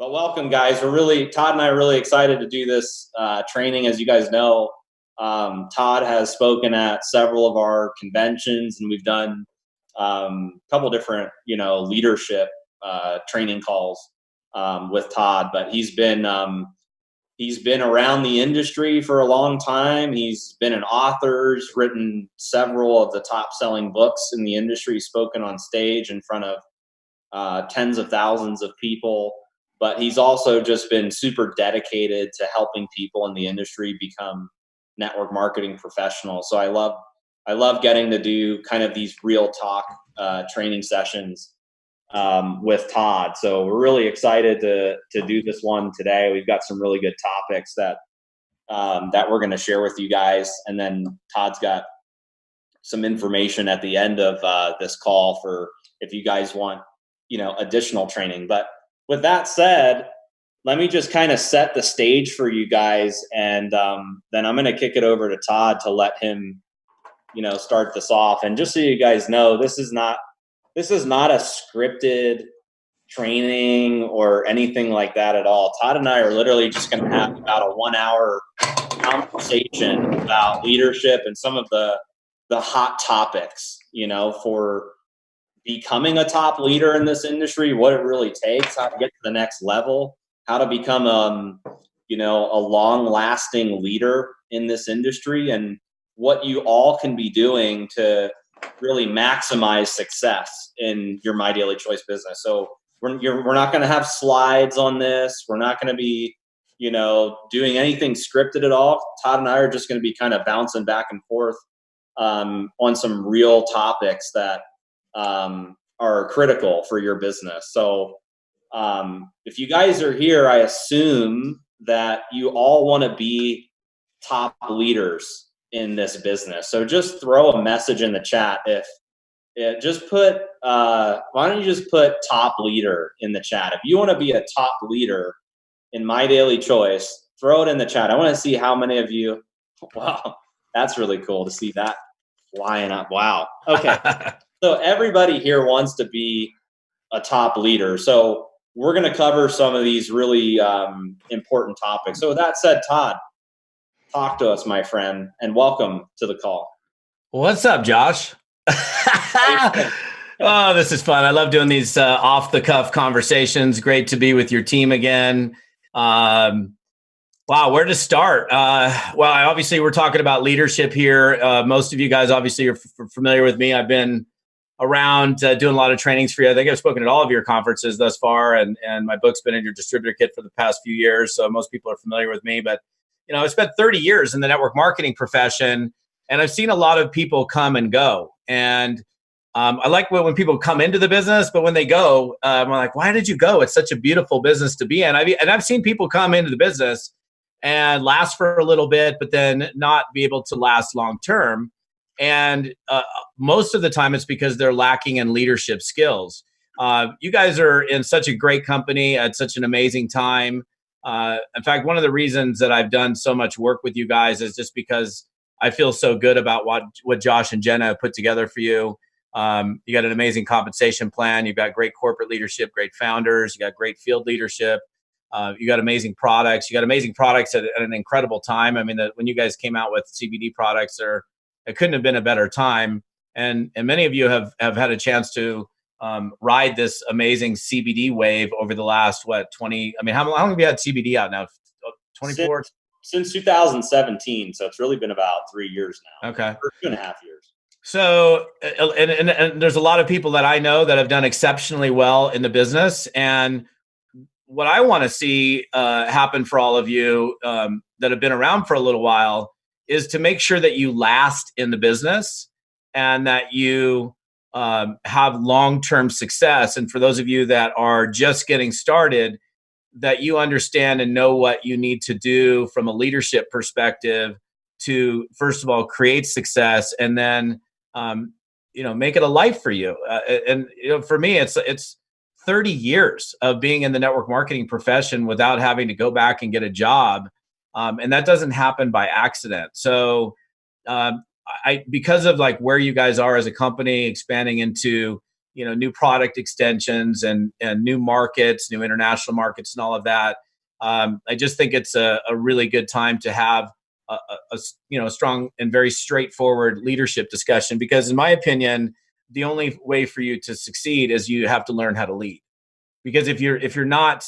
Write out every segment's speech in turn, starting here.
Well, welcome, guys. Todd and I are really excited to do this training. As you guys know, Todd has spoken at several of our conventions, and we've done a couple different, leadership training calls with Todd. But he's been around the industry for a long time. He's been an author, he's written several of the top-selling books in the industry, spoken on stage in front of tens of thousands of people. But he's also just been super dedicated to helping people in the industry become network marketing professionals. So I love getting to do kind of these real talk training sessions with Todd. So we're really excited to do this one today. We've got some really good topics that we're going to share with you guys, and then Todd's got some information at the end of this call for if you guys want additional training. But with that said, let me just kind of set the stage for you guys, and then I'm going to kick it over to Todd to let him, start this off. And just so you guys know, this is not a scripted training or anything like that at all. Todd and I are literally just going to have about a 1-hour conversation about leadership and some of the hot topics, for becoming a top leader in this industry, what it really takes, how to get to the next level, how to become a long-lasting leader in this industry, and what you all can be doing to really maximize success in your My Daily Choice business. So we're not going to have slides on this. We're not going to be, doing anything scripted at all. Todd and I are just going to be kind of bouncing back and forth on some real topics that are critical for your business. So if you guys are here, I assume that you all want to be top leaders in this business. So just throw a message in the chat. Why don't you just put top leader in the chat? If you want to be a top leader in My Daily Choice, throw it in the chat. I want to see how many of you, wow, that's really cool to see that flying up. Wow. Okay. So everybody here wants to be a top leader. So we're going to cover some of these really important topics. So with that said, Todd, talk to us, my friend, and welcome to the call. What's up, Josh? Oh, this is fun. I love doing these off-the-cuff conversations. Great to be with your team again. Wow, where to start? Obviously, we're talking about leadership here. Most of you guys obviously are familiar with me. I've been around doing a lot of trainings for you. I think I've spoken at all of your conferences thus far, and my book's been in your distributor kit for the past few years, so most people are familiar with me. But I spent 30 years in the network marketing profession, and I've seen a lot of people come and go. And I like when people come into the business, but when they go, I'm like, why did you go? It's such a beautiful business to be in. I've seen people come into the business and last for a little bit, but then not be able to last long term. And most of the time it's because they're lacking in leadership skills. You guys are in such a great company at such an amazing time. In fact, one of the reasons that I've done so much work with you guys is just because I feel so good about what Josh and Jenna have put together for you. You got an amazing compensation plan. You've got great corporate leadership, great founders. You got great field leadership. You got amazing products. You got amazing products at an incredible time. I mean, when you guys came out with CBD products, it couldn't have been a better time. And many of you have had a chance to ride this amazing CBD wave over the last, 20? I mean, how long have you had CBD out now? 24? Since 2017. So it's really been about 3 years now. Okay. Or 2.5 years. So, and there's a lot of people that I know that have done exceptionally well in the business. And what I want to see happen for all of you that have been around for a little while is to make sure that you last in the business and that you have long-term success. And for those of you that are just getting started, that you understand and know what you need to do from a leadership perspective to, first of all, create success, and then make it a life for you. For me, it's 30 years of being in the network marketing profession without having to go back and get a job. And that doesn't happen by accident. So because of like where you guys are as a company, expanding into new product extensions and new markets, new international markets, and all of that. I just think it's a really good time to have a strong and very straightforward leadership discussion, because in my opinion, the only way for you to succeed is you have to learn how to lead. Because if you're not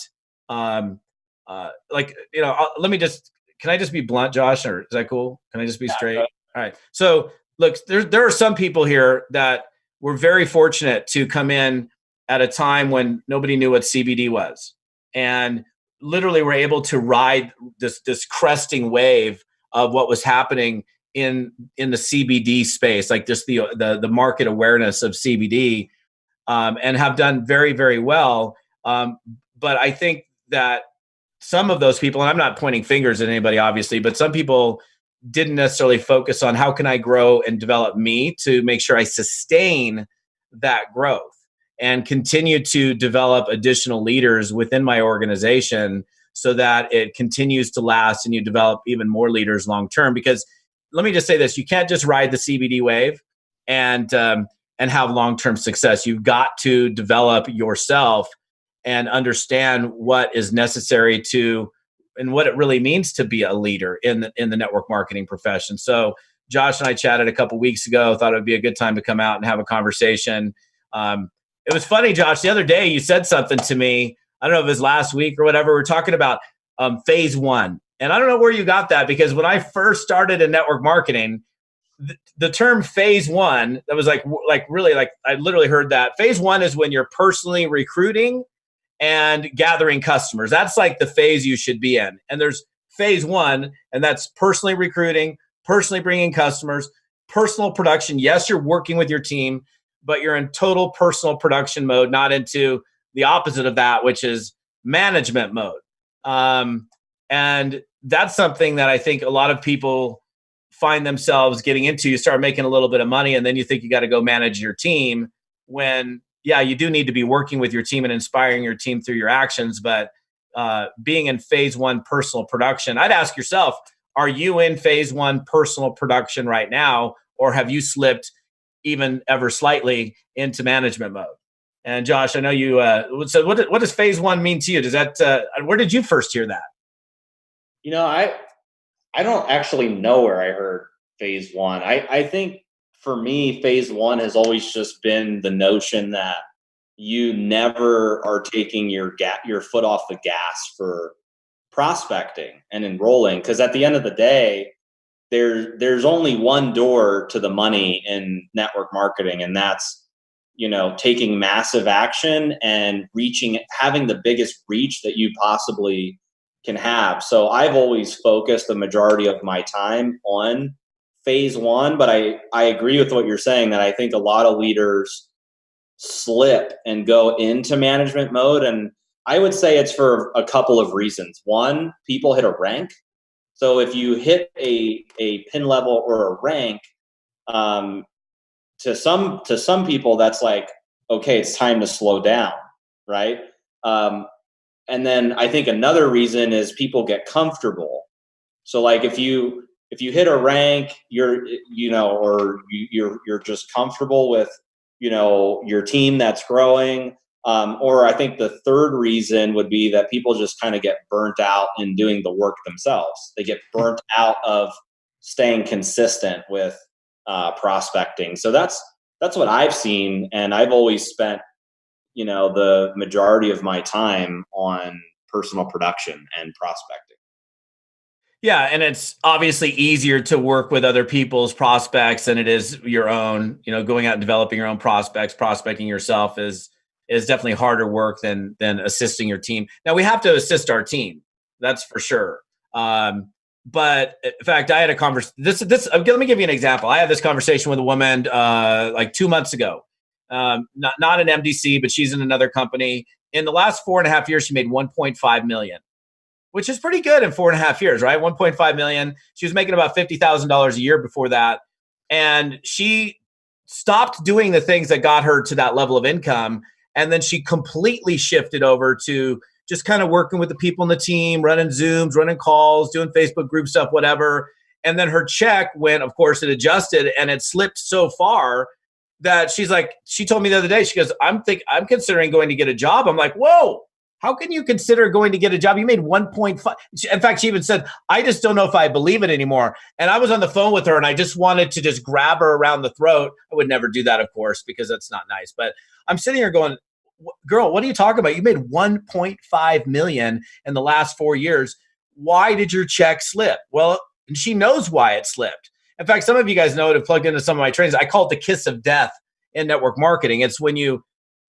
can I just be blunt, Josh, or is that cool? Can I just be straight? All right. So look, there are some people here that were very fortunate to come in at a time when nobody knew what CBD was, and literally were able to ride this cresting wave of what was happening in the CBD space, like just the market awareness of CBD, and have done very, very well. But I think that some of those people, and I'm not pointing fingers at anybody, obviously, but some people didn't necessarily focus on how can I grow and develop me to make sure I sustain that growth and continue to develop additional leaders within my organization so that it continues to last and you develop even more leaders long term. Because let me just say this, you can't just ride the CBD wave and have long-term success. You've got to develop yourself and understand what is necessary to, and what it really means to be a leader in the network marketing profession. So Josh and I chatted a couple weeks ago, thought it would be a good time to come out and have a conversation. It was funny, Josh, the other day you said something to me, I don't know if it was last week or whatever, we're talking about phase one. And I don't know where you got that, because when I first started in network marketing, the term phase one, that was like really, like I literally heard that. Phase one is when you're personally recruiting and gathering customers. That's like the phase you should be in. And there's phase one, and that's personally recruiting, personally bringing customers, personal production. Yes, you're working with your team, but you're in total personal production mode, not into the opposite of that, which is management mode. And that's something that I think a lot of people find themselves getting into. You start making a little bit of money, and then you think you got to go manage your team, when yeah, you do need to be working with your team and inspiring your team through your actions. But being in phase one personal production, I'd ask yourself, are you in phase one personal production right now, or have you slipped even ever slightly into management mode? And Josh, I know you, so what does phase one mean to you? Does that, where did you first hear that? I don't actually know where I heard phase one. I think for me, phase one has always just been the notion that you never are taking your foot off the gas for prospecting and enrolling. Because at the end of the day, there's only one door to the money in network marketing, and that's taking massive action and having the biggest reach that you possibly can have. So I've always focused the majority of my time on phase one, but I agree with what you're saying, that I think a lot of leaders slip and go into management mode. And I would say it's for a couple of reasons. One, people hit a rank. So if you hit a pin level or a rank, to some people, that's like, okay, it's time to slow down, right? And then I think another reason is people get comfortable. So like if you hit a rank, you're just comfortable with your team that's growing. Or I think the third reason would be that people just kind of get burnt out in doing the work themselves. They get burnt out of staying consistent with prospecting. So that's what I've seen, and I've always spent the majority of my time on personal production and prospecting. Yeah, and it's obviously easier to work with other people's prospects than it is your own. Going out and developing your own prospects, prospecting yourself is definitely harder work than assisting your team. Now, we have to assist our team, that's for sure. But in fact, I had a conversation. Let me give you an example. I had this conversation with a woman like 2 months ago. Not an MDC, but she's in another company. In the last 4.5 years, she made 1.5 million, which is pretty good in 4.5 years, right? 1.5 million. She was making about $50,000 a year before that. And she stopped doing the things that got her to that level of income. And then she completely shifted over to just kind of working with the people in the team, running Zooms, running calls, doing Facebook group stuff, whatever. And then her check went, of course, it adjusted, and it slipped so far that she told me the other day, she goes, I'm considering going to get a job. I'm like, whoa, how can you consider going to get a job? You made 1.5. In fact, she even said, I just don't know if I believe it anymore. And I was on the phone with her and I just wanted to just grab her around the throat. I would never do that, of course, because that's not nice. But I'm sitting here going, girl, what are you talking about? You made 1.5 million in the last 4 years. Why did your check slip? Well, and she knows why it slipped. In fact, some of you guys know it have plugged into some of my trainings. I call it the kiss of death in network marketing. It's when you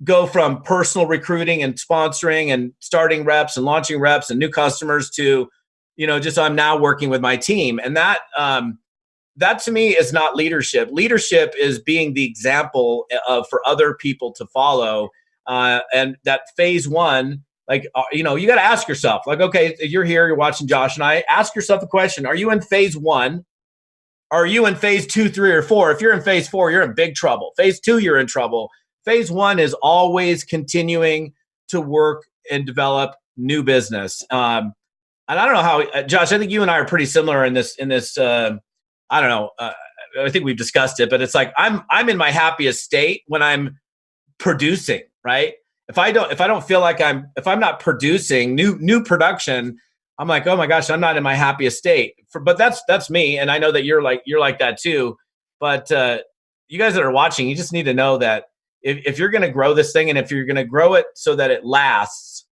go from personal recruiting and sponsoring and starting reps and launching reps and new customers to, just I'm now working with my team. And that to me is not leadership. Leadership is being the example for other people to follow. And that phase one, you got to ask yourself, okay, you're here, you're watching Josh and I, ask yourself a question. Are you in phase one? Are you in phase 2, 3, or 4? If you're in phase 4, you're in big trouble. Phase 2, you're in trouble. Phase 1 is always continuing to work and develop new business. And I don't know how, Josh, I think you and I are pretty similar in this, I don't know. I think we've discussed it, but it's like, I'm in my happiest state when I'm producing, right? If I don't feel like if I'm not producing new production, I'm like, oh my gosh, I'm not in my happiest state. But that's me, and I know that you're like that too. But you guys that are watching, you just need to know that if you're going to grow this thing, and if you're going to grow it so that it lasts,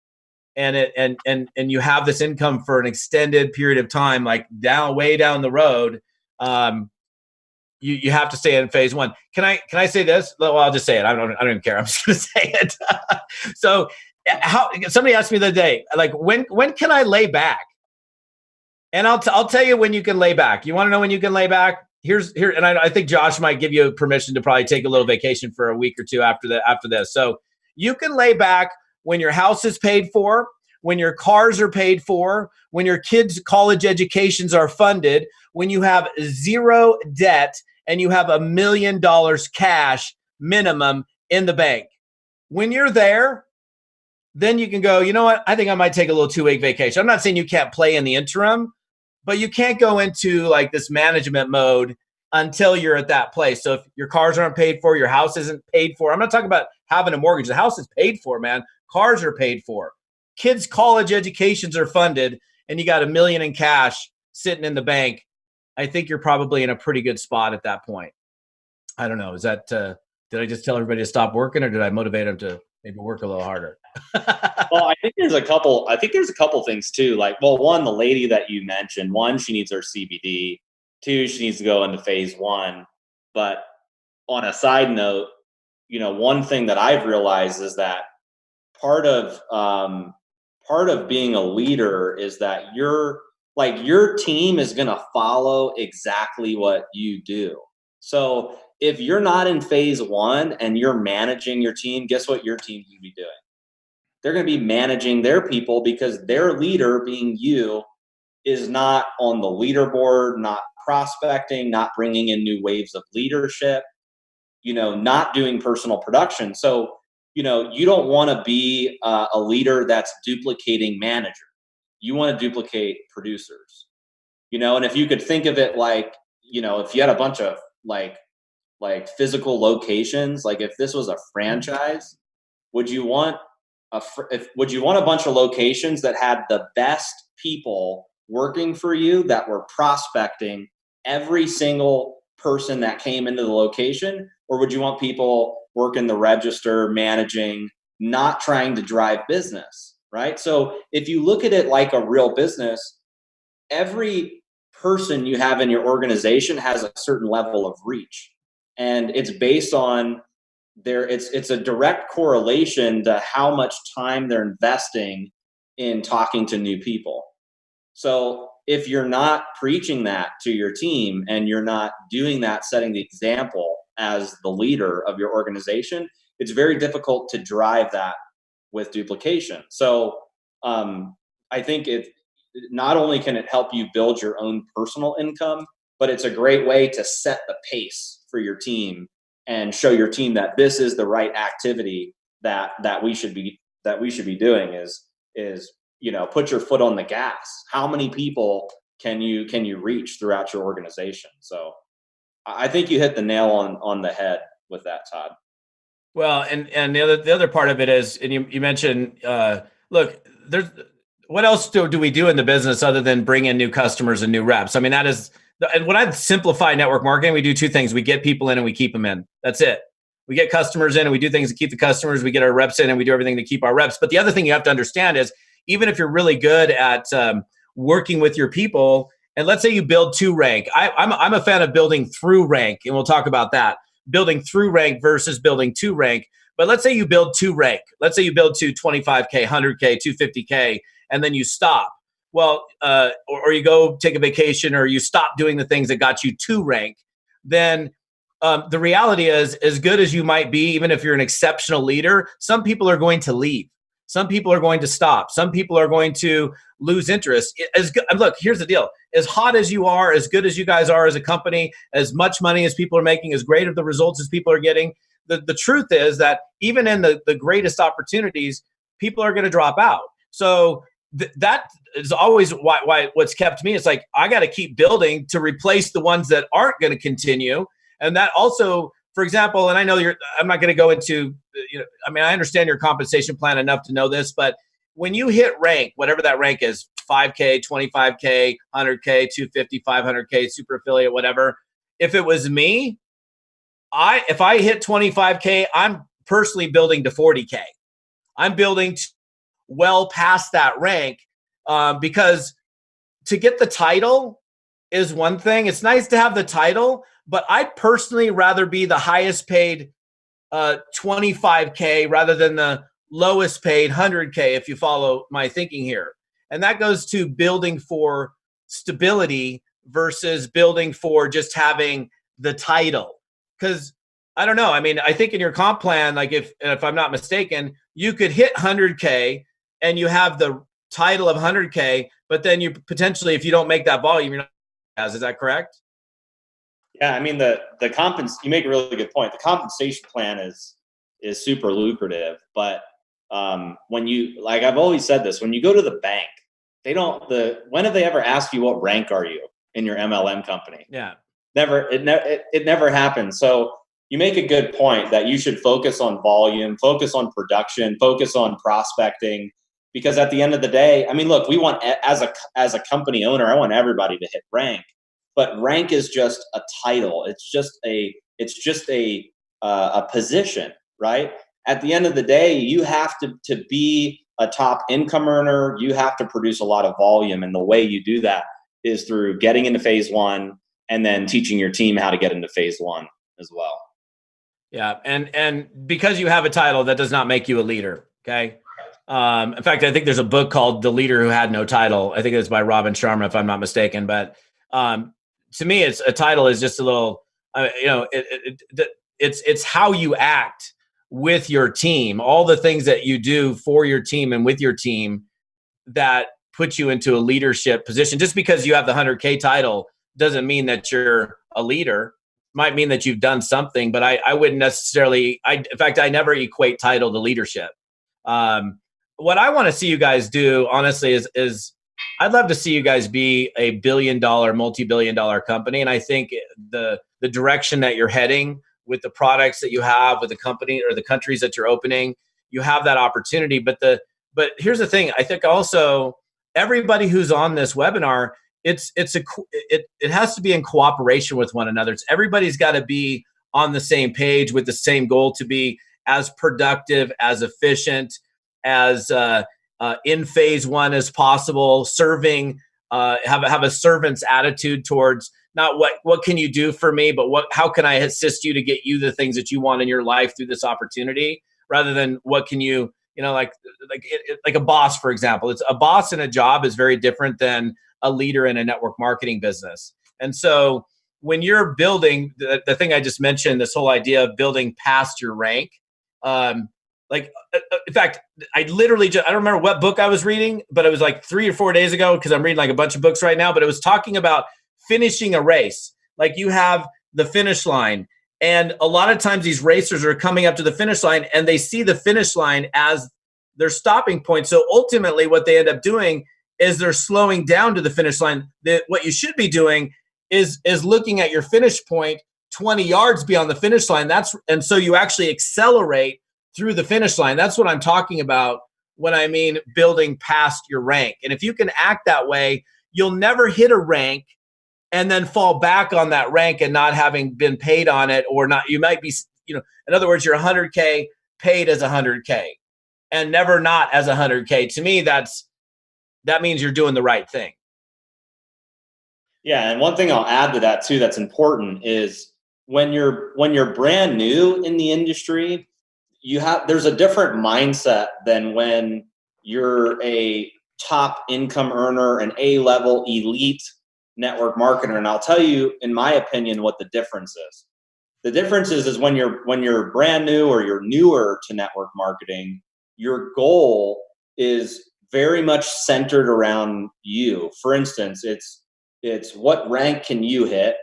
and you have this income for an extended period of time, like way down the road, you have to stay in phase 1. Can I say this? Well, I'll just say it. I don't even care. I'm just going to say it. So. Somebody asked me the other day, like, when can I lay back? And I'll tell you when you can lay back. You want to know when you can lay back? Here, and I think Josh might give you permission to probably take a little vacation for a week or two after this. So you can lay back when your house is paid for, when your cars are paid for, when your kids' college educations are funded, when you have zero debt and you have $1 million cash minimum in the bank. When you're there, then you can go, you know what? I think I might take a little 2-week vacation. I'm not saying you can't play in the interim, but you can't go into like this management mode until you're at that place. So if your cars aren't paid for, your house isn't paid for. I'm not talking about having a mortgage. The house is paid for, man. Cars are paid for. Kids' college educations are funded, and you got $1 million in cash sitting in the bank. I think you're probably in a pretty good spot at that point. I don't know. Is that, did I just tell everybody to stop working, or did I motivate them to maybe work a little harder? Well, I think there's a couple things too. Like, well, one, the lady that you mentioned, one, she needs her CBD. 2, she needs to go into phase 1. But on a side note, one thing that I've realized is that part of being a leader is that your team is going to follow exactly what you do. So if you're not in phase 1 and you're managing your team, guess what your team's going to be doing? They're going to be managing their people, because their leader, being you, is not on the leaderboard, not prospecting, not bringing in new waves of leadership, not doing personal production. So, you don't want to be a leader that's duplicating manager. You want to duplicate producers, and if you could think of it like, if you had a bunch of like physical locations, like if this was a franchise, would you want a bunch of locations that had the best people working for you, that were prospecting every single person that came into the location? Or would you want people working the register, managing, not trying to drive business, right? So if you look at it like a real business, every person you have in your organization has a certain level of reach, and it's based on it's a direct correlation to how much time they're investing in talking to new people. So if you're not preaching that to your team, and you're not doing that, setting the example as the leader of your organization, it's very difficult to drive that with duplication. So I think not only can it help you build your own personal income, but it's a great way to set the pace for your team and show your team that this is the right activity that we should be doing is put your foot on the gas. How many people can you reach throughout your organization? So I think you hit the nail on the head with that, Todd. Well, and the other part of it is, and you mentioned, look, there's what else do we do in the business other than bring in new customers and new reps? I mean, that is, and when I simplify network marketing, we do two things: we get people in and we keep them in. That's it. We get customers in and we do things to keep the customers. We get our reps in and we do everything to keep our reps. But the other thing you have to understand is, even if you're really good at working with your people, and let's say you build two rank, I'm a fan of building through rank, and we'll talk about that. Building through rank versus building to rank. But let's say you build to rank. Let's say you build to 25K, 100K, 250K, and then you stop. Well, or you go take a vacation, or you stop doing the things that got you to rank. Then the reality is, as good as you might be, even if you're an exceptional leader, some people are going to leave. Some people are going to stop. Some people are going to lose interest. Look, here's the deal. As hot as you are, as good as you guys are as a company, as much money as people are making, as great of the results as people are getting, the truth is that even in the greatest opportunities, people are going to drop out. So that is always why what's kept me. It's like, I got to keep building to replace the ones that aren't going to continue. And that also, for example, and I know I'm not going to go into, I mean, I understand your compensation plan enough to know this, but when you hit rank, whatever that rank is, 5K, 25K, 100K, 250, 500K, super affiliate, whatever. If it was me, if I hit 25K, I'm personally building to 40K. I'm building well past that rank, because to get the title is one thing. It's nice to have the title, but I'd personally rather be the highest paid 25K rather than the lowest paid 100K, if you follow my thinking here. And that goes to building for stability versus building for just having the title. Because I don't know. I mean, I think in your comp plan, like if I'm not mistaken, you could hit 100K and you have the title of 100K, but then you potentially, if you don't make that volume, you're not. Is that correct? Yeah, I mean you make a really good point. The compensation plan is super lucrative, but when you, like I've always said this, when you go to the bank, when have they ever asked you what rank are you in your MLM company? Yeah. Never. It never happens. So you make a good point that you should focus on volume, focus on production, focus on prospecting, because at the end of the day, I mean, look, we want, as a company owner, I want everybody to hit rank, but rank is just a title. It's just a position, right? At the end of the day, you have to be a top income earner. You have to produce a lot of volume. And the way you do that is through getting into phase one and then teaching your team how to get into phase one as well. Yeah. And because you have a title, that does not make you a leader. Okay. In fact, I think there's a book called The Leader Who Had No Title. I think it's by Robin Sharma, if I'm not mistaken. But to me, a title is just a little, it's how you act with your team, all the things that you do for your team and with your team that put you into a leadership position. Just because you have the 100K title doesn't mean that you're a leader. Might mean that you've done something, but I wouldn't necessarily, in fact, I never equate title to leadership. What I want to see you guys do, honestly, is I'd love to see you guys be a billion-dollar, multi-billion-dollar company. And I think the direction that you're heading with the products that you have, with the company or the countries that you're opening, you have that opportunity. But here's the thing. I think also everybody who's on this webinar, it has to be in cooperation with one another. Everybody's got to be on the same page with the same goal to be as productive, as efficient, as in phase one as possible, serving, have a servant's attitude towards not what can you do for me, but how can I assist you to get you the things that you want in your life through this opportunity, rather than what can you, like a boss, for example. It's a boss in a job is very different than a leader in a network marketing business. And so when you're building the thing I just mentioned, this whole idea of building past your rank, in fact, I literally I don't remember what book I was reading, but it was like 3 or 4 days ago, because I'm reading like a bunch of books right now, but it was talking about finishing a race. Like you have the finish line, and a lot of times these racers are coming up to the finish line and they see the finish line as their stopping point. So ultimately what they end up doing is they're slowing down to the finish line. What you should be doing is looking at your finish point 20 yards beyond the finish line. And so you actually accelerate through the finish line. That's what I'm talking about when I mean building past your rank. And if you can act that way, you'll never hit a rank and then fall back on that rank and not having been paid on it, or not. You might be, in other words, you're 100K paid as 100K and never not as 100K. To me, that means you're doing the right thing. Yeah, and one thing I'll add to that too that's important is when you're brand new in the industry, there's a different mindset than when you're a top income earner, an A-level elite network marketer. And I'll tell you, in my opinion, what the difference is. The difference is when you're brand new or you're newer to network marketing, your goal is very much centered around you. For instance, it's what rank can you hit?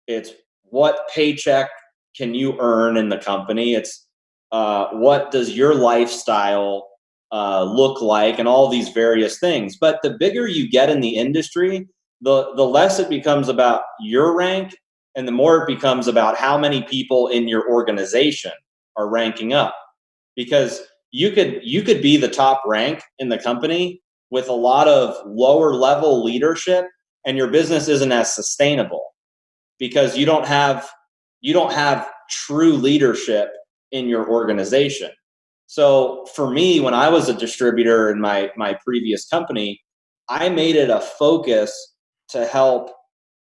It's what paycheck can you earn in the company? It's what does your lifestyle look like, and all these various things. But the bigger you get in the industry, the less it becomes about your rank, and the more it becomes about how many people in your organization are ranking up. Because you could be the top rank in the company with a lot of lower level leadership, and your business isn't as sustainable because you don't have true leadership in your organization. So for me, when I was a distributor in my previous company, I made it a focus to help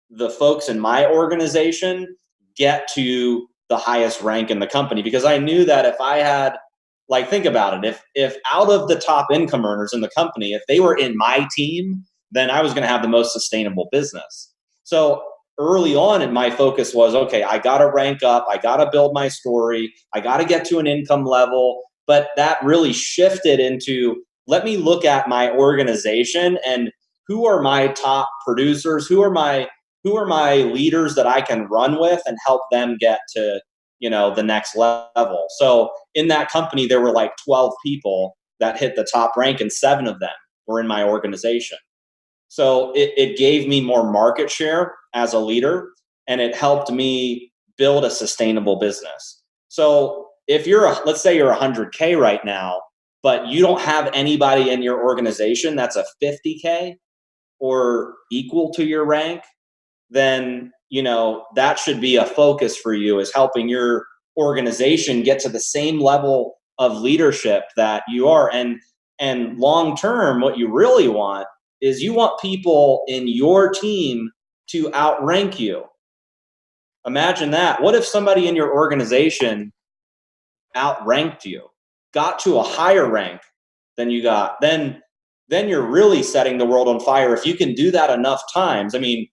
the folks in my organization get to the highest rank in the company, because I knew that if I had, think about it, if out of the top income earners in the company, if they were in my team, then I was going to have the most sustainable business. So early on, my focus was, okay, I got to rank up, I got to build my story, I got to get to an income level. But that really shifted into, let me look at my organization and who are my top producers, who are my leaders that I can run with and help them get to, the next level. So in that company, there were 12 people that hit the top rank, and 7 of them were in my organization. So it gave me more market share as a leader, and it helped me build a sustainable business. So if let's say you're 100K right now, but you don't have anybody in your organization that's a 50K or equal to your rank, then, that should be a focus for you, is helping your organization get to the same level of leadership that you are. And long term, what you really want is you want people in your team to outrank you. Imagine that. What if somebody in your organization outranked you, got to a higher rank than you got? Then you're really setting the world on fire. If you can do that enough times. I mean,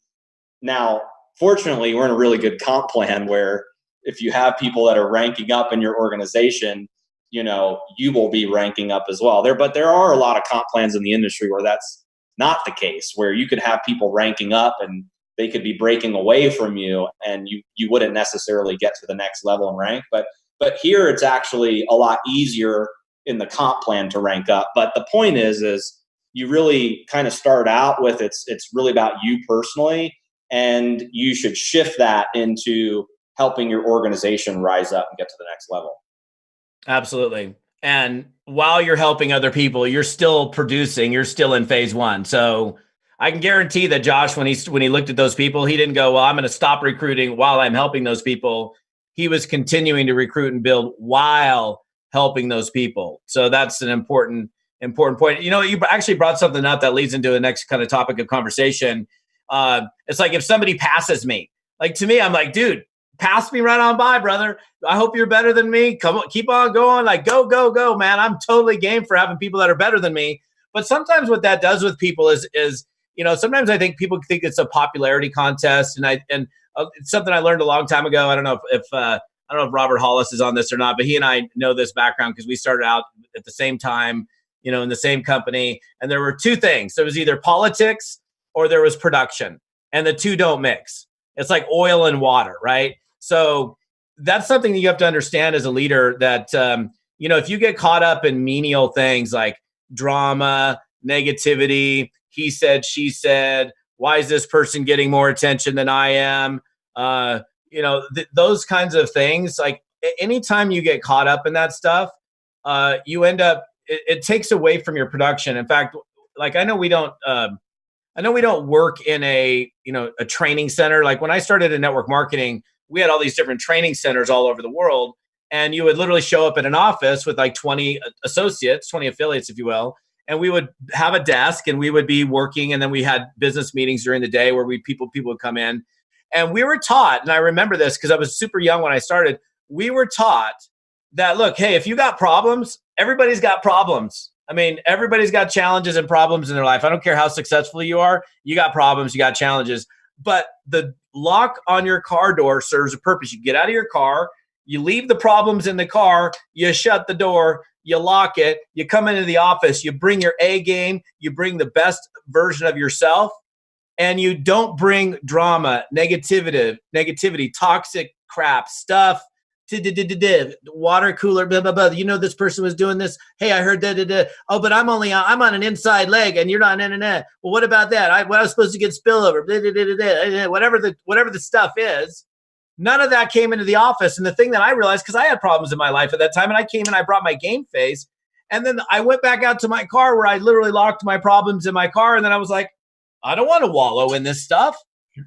now, fortunately, we're in a really good comp plan where if you have people that are ranking up in your organization, you will be ranking up as well. But there are a lot of comp plans in the industry where that's not the case, where you could have people ranking up and they could be breaking away from you, and you wouldn't necessarily get to the next level in rank. But here it's actually a lot easier in the comp plan to rank up. But the point is you really kind of start out with it's really about you personally, and you should shift that into helping your organization rise up and get to the next level. Absolutely. And while you're helping other people, you're still producing, you're still in phase 1. So I can guarantee that Josh, when he looked at those people, he didn't go, well, I'm going to stop recruiting while I'm helping those people. He was continuing to recruit and build while helping those people. So that's an important point. You actually brought something up that leads into the next kind of topic of conversation. It's like if somebody passes me, to me, I'm like, dude, pass me right on by, brother. I hope you're better than me. Come on, keep on going. Go, man. I'm totally game for having people that are better than me. But sometimes what that does with people is sometimes I think people think it's a popularity contest, and it's something I learned a long time ago. I don't know if Robert Hollis is on this or not, but he and I know this background because we started out at the same time, in the same company, and there were 2 things. There was either politics or there was production, and the 2 don't mix. It's like oil and water, right? So that's something that you have to understand as a leader, that, if you get caught up in menial things like drama, negativity, he said, she said, why is this person getting more attention than I am? those kinds of things, like anytime you get caught up in that stuff, you end up, it takes away from your production. In fact, like I know we don't work in a training center. Like when I started in network marketing, we had all these different training centers all over the world. And you would literally show up at an office with like 20 associates, 20 affiliates, if you will. And we would have a desk and we would be working. And then we had business meetings during the day where people would come in. And we were taught, and I remember this because I was super young when I started, we were taught that, look, hey, if you got problems, everybody's got problems. I mean, everybody's got challenges and problems in their life. I don't care how successful you are. You got problems, you got challenges. But the lock on your car door serves a purpose. You get out of your car, you leave the problems in the car, you shut the door, you lock it, you come into the office, you bring your A game, you bring the best version of yourself, and you don't bring drama, negativity, toxic crap, stuff, water cooler, blah, blah, blah. You know, this person was doing this. Hey, I heard that. Oh, but I'm on an inside leg and you're not. Well, what about that? I was supposed to get spillover, whatever the stuff is. None of that came into the office. And the thing that I realized, because I had problems in my life at that time, and I came and I brought my game face. And then I went back out to my car where I literally locked my problems in my car. And then I was like, I don't want to wallow in this stuff.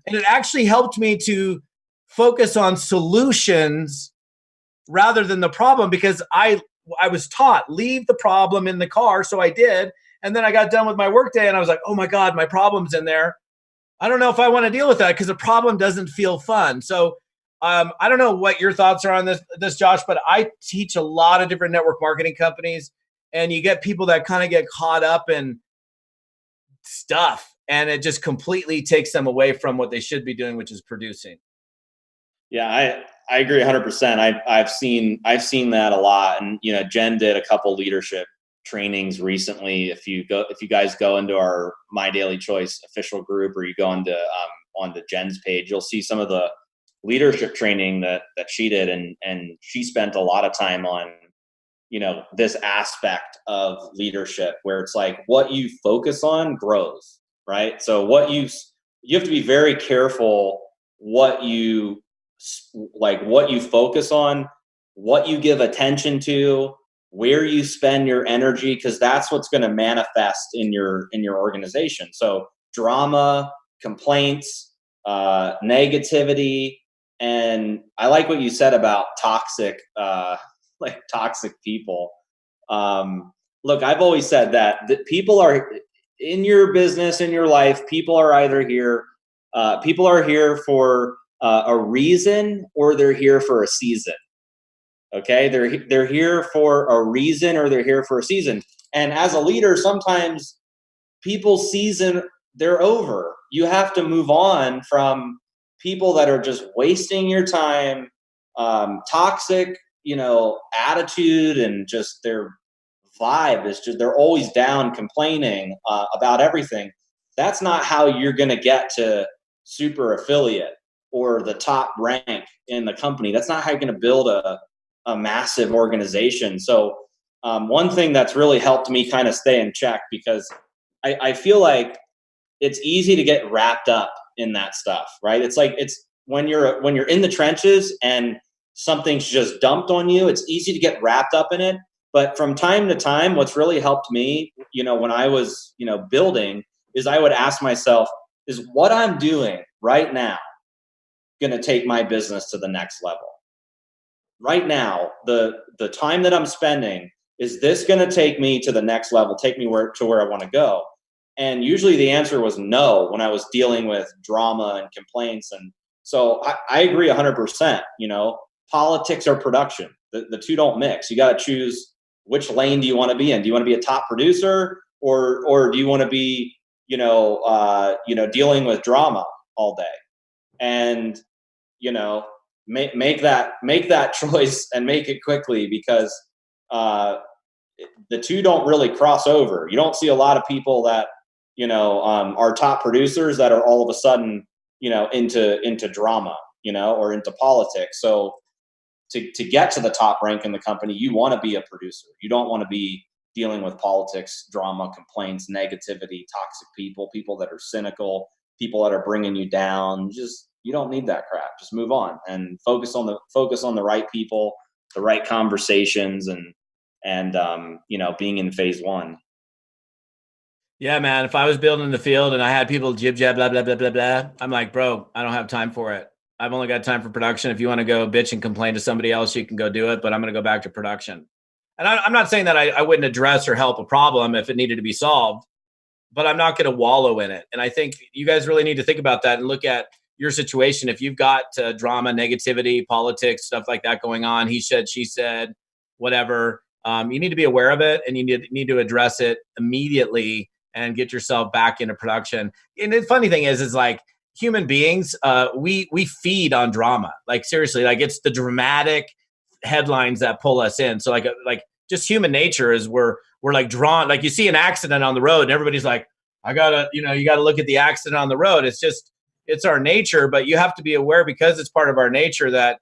And it actually helped me to focus on solutions rather than the problem, because I was taught, leave the problem in the car. So I did. And then I got done with my workday and I was like, oh my God, my problem's in there. I don't know if I want to deal with that because the problem doesn't feel fun. So I don't know what your thoughts are on this, Josh, but I teach a lot of different network marketing companies, and you get people that kind of get caught up in stuff, and it just completely takes them away from what they should be doing, which is producing. Yeah, I agree 100%. I've seen that a lot, and Jen did a couple leadership trainings recently. If you guys go into our My Daily Choice official group, or you go on the Jen's page, you'll see some of the leadership training that she did, and she spent a lot of time on this aspect of leadership where it's like what you focus on grows, right? So what you have to be very careful what you focus on, what you give attention to, where you spend your energy, because that's what's going to manifest in your organization. So drama, complaints, negativity, and I like what you said about toxic people. Look, I've always said that people are in your business, in your life. People are here for a reason, or they're here for a season. Okay, they're here for a reason, or they're here for a season. And as a leader, sometimes people's season, they're over. You have to move on from people that are just wasting your time, toxic, attitude, and just their vibe is just, they're always down, complaining about everything. That's not how you're going to get to super affiliate or the top rank in the company. That's not how you're going to build a massive organization. So one thing that's really helped me kind of stay in check, because I feel like it's easy to get wrapped up in that stuff, right? It's like, it's when you're in the trenches and something's just dumped on you, it's easy to get wrapped up in it. But from time to time, what's really helped me, when I was, building, is I would ask myself, is what I'm doing right now going to take my business to the next level? Right now, the time that I'm spending, is this going to take me to the next level, take me to where I want to go? And usually the answer was no when I was dealing with drama and complaints. And so I agree 100%. Politics or production, the two don't mix. You got to choose which lane do you want to be in. Do you want to be a top producer, or do you want to be, dealing with drama all day? And, make that choice, and make it quickly, because the two don't really cross over. You don't see a lot of people that are top producers that are all of a sudden into drama, or into politics. So to get to the top rank in the company, you want to be a producer. You don't want to be dealing with politics, drama, complaints, negativity, toxic people that are cynical, people that are bringing you down. Just you don't need that crap. Just move on and focus on the right people, the right conversations, and being in phase one. Yeah, man. If I was building the field and I had people jib jab blah blah blah blah blah, I'm like, bro, I don't have time for it. I've only got time for production. If you want to go bitch and complain to somebody else, you can go do it. But I'm going to go back to production. And I'm not saying that I wouldn't address or help a problem if it needed to be solved, but I'm not going to wallow in it. And I think you guys really need to think about that and look at your situation. If you've got drama, negativity, politics, stuff like that going on, he said, she said, whatever, you need to be aware of it and you need to address it immediately and get yourself back into production. And the funny thing is like human beings, we feed on drama. Like seriously, like it's the dramatic headlines that pull us in. So like just human nature is we're like drawn, like you see an accident on the road and everybody's like, you gotta look at the accident on the road. It's our nature, but you have to be aware because it's part of our nature that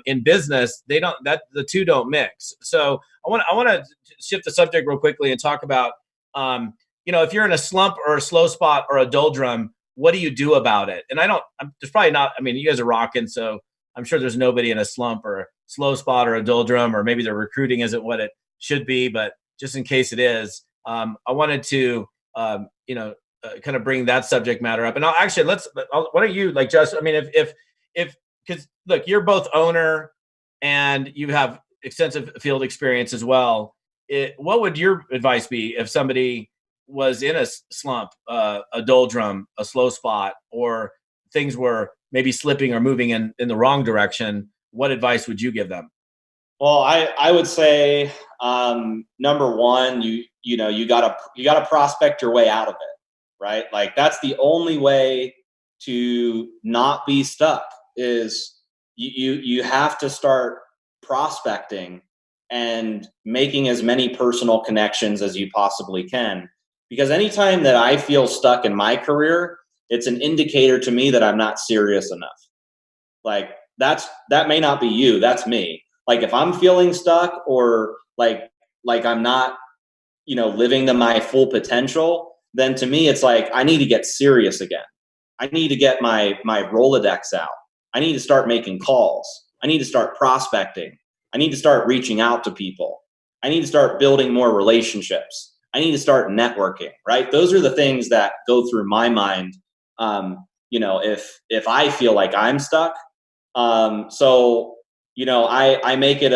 in business, the two don't mix. So I want to shift the subject real quickly and talk about, if you're in a slump or a slow spot or a doldrum, what do you do about it? And there's probably not, you guys are rocking, so I'm sure there's nobody in a slump or a slow spot or a doldrum, or maybe their recruiting isn't what it should be, but just in case it is, I wanted to, kind of bring that subject matter up. And why don't you because look, you're both owner and you have extensive field experience as well. What would your advice be if somebody was in a slump, a doldrum, a slow spot, or things were maybe slipping or moving in the wrong direction? What advice would you give them? Well, I would say, number one, you gotta prospect your way out of it, right? Like that's the only way to not be stuck is you have to start prospecting and making as many personal connections as you possibly can. Because anytime that I feel stuck in my career, it's an indicator to me that I'm not serious enough. Like that may not be you, that's me. Like if I'm feeling stuck or like I'm not, living to my full potential, then to me it's like I need to get serious again. I need to get my Rolodex out. I need to start making calls. I need to start prospecting. I need to start reaching out to people. I need to start building more relationships. I need to start networking, right? Those are the things that go through my mind. If I feel like I'm stuck. I make it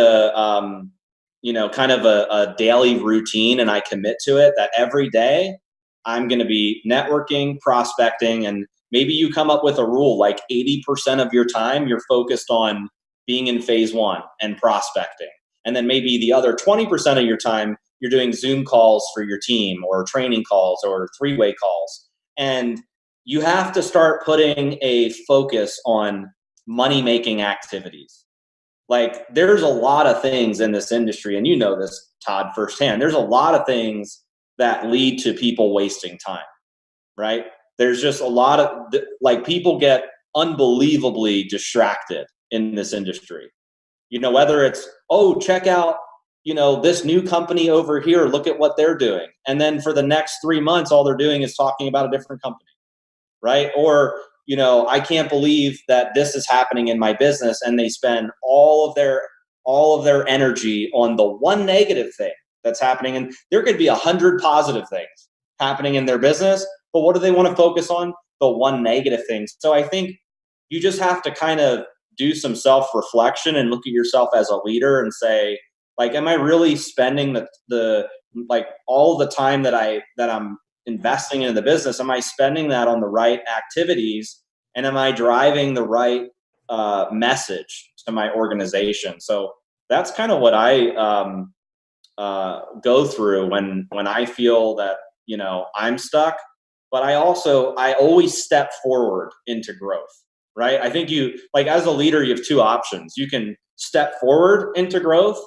kind of a daily routine, and I commit to it that every day I'm going to be networking, prospecting, and maybe you come up with a rule like 80% of your time you're focused on being in phase one and prospecting. And then maybe the other 20% of your time you're doing Zoom calls for your team or training calls or three-way calls. And you have to start putting a focus on money-making activities. Like there's a lot of things in this industry, and you know this, Todd, firsthand. There's a lot of things that lead to people wasting time, right? There's just a lot of people get unbelievably distracted in this industry. Whether it's, check out, this new company over here, look at what they're doing. And then for the next 3 months, all they're doing is talking about a different company, right? Or, I can't believe that this is happening in my business, and they spend all of their energy on the one negative thing that's happening. And there could be 100 positive things happening in their business, but what do they want to focus on? The one negative thing. So I think you just have to kind of do some self-reflection and look at yourself as a leader and say, like, am I really spending the all the time that I'm investing in the business? Am I spending that on the right activities? And am I driving the right message to my organization? So that's kind of what I go through when I feel that, I'm stuck. But I always step forward into growth, right? I think as a leader, you have two options. You can step forward into growth,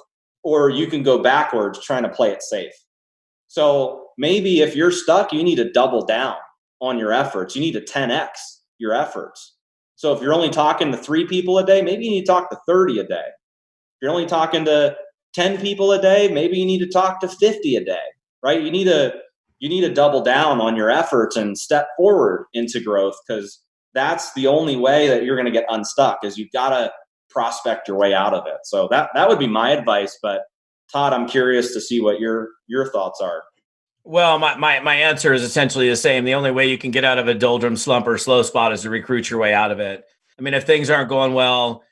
or you can go backwards trying to play it safe. So maybe if you're stuck, you need to double down on your efforts. You need to 10x your efforts. So if you're only talking to 3 people a day, maybe you need to talk to 30 a day. If you're only talking to 10 people a day, maybe you need to talk to 50 a day, right? You need to double down on your efforts and step forward into growth, because that's the only way that you're going to get unstuck, is you've got to prospect your way out of it. So that would be my advice. But Todd, I'm curious to see what your thoughts are. Well, my answer is essentially the same. The only way you can get out of a doldrum, slump, or slow spot is to recruit your way out of it. I mean, if things aren't going well,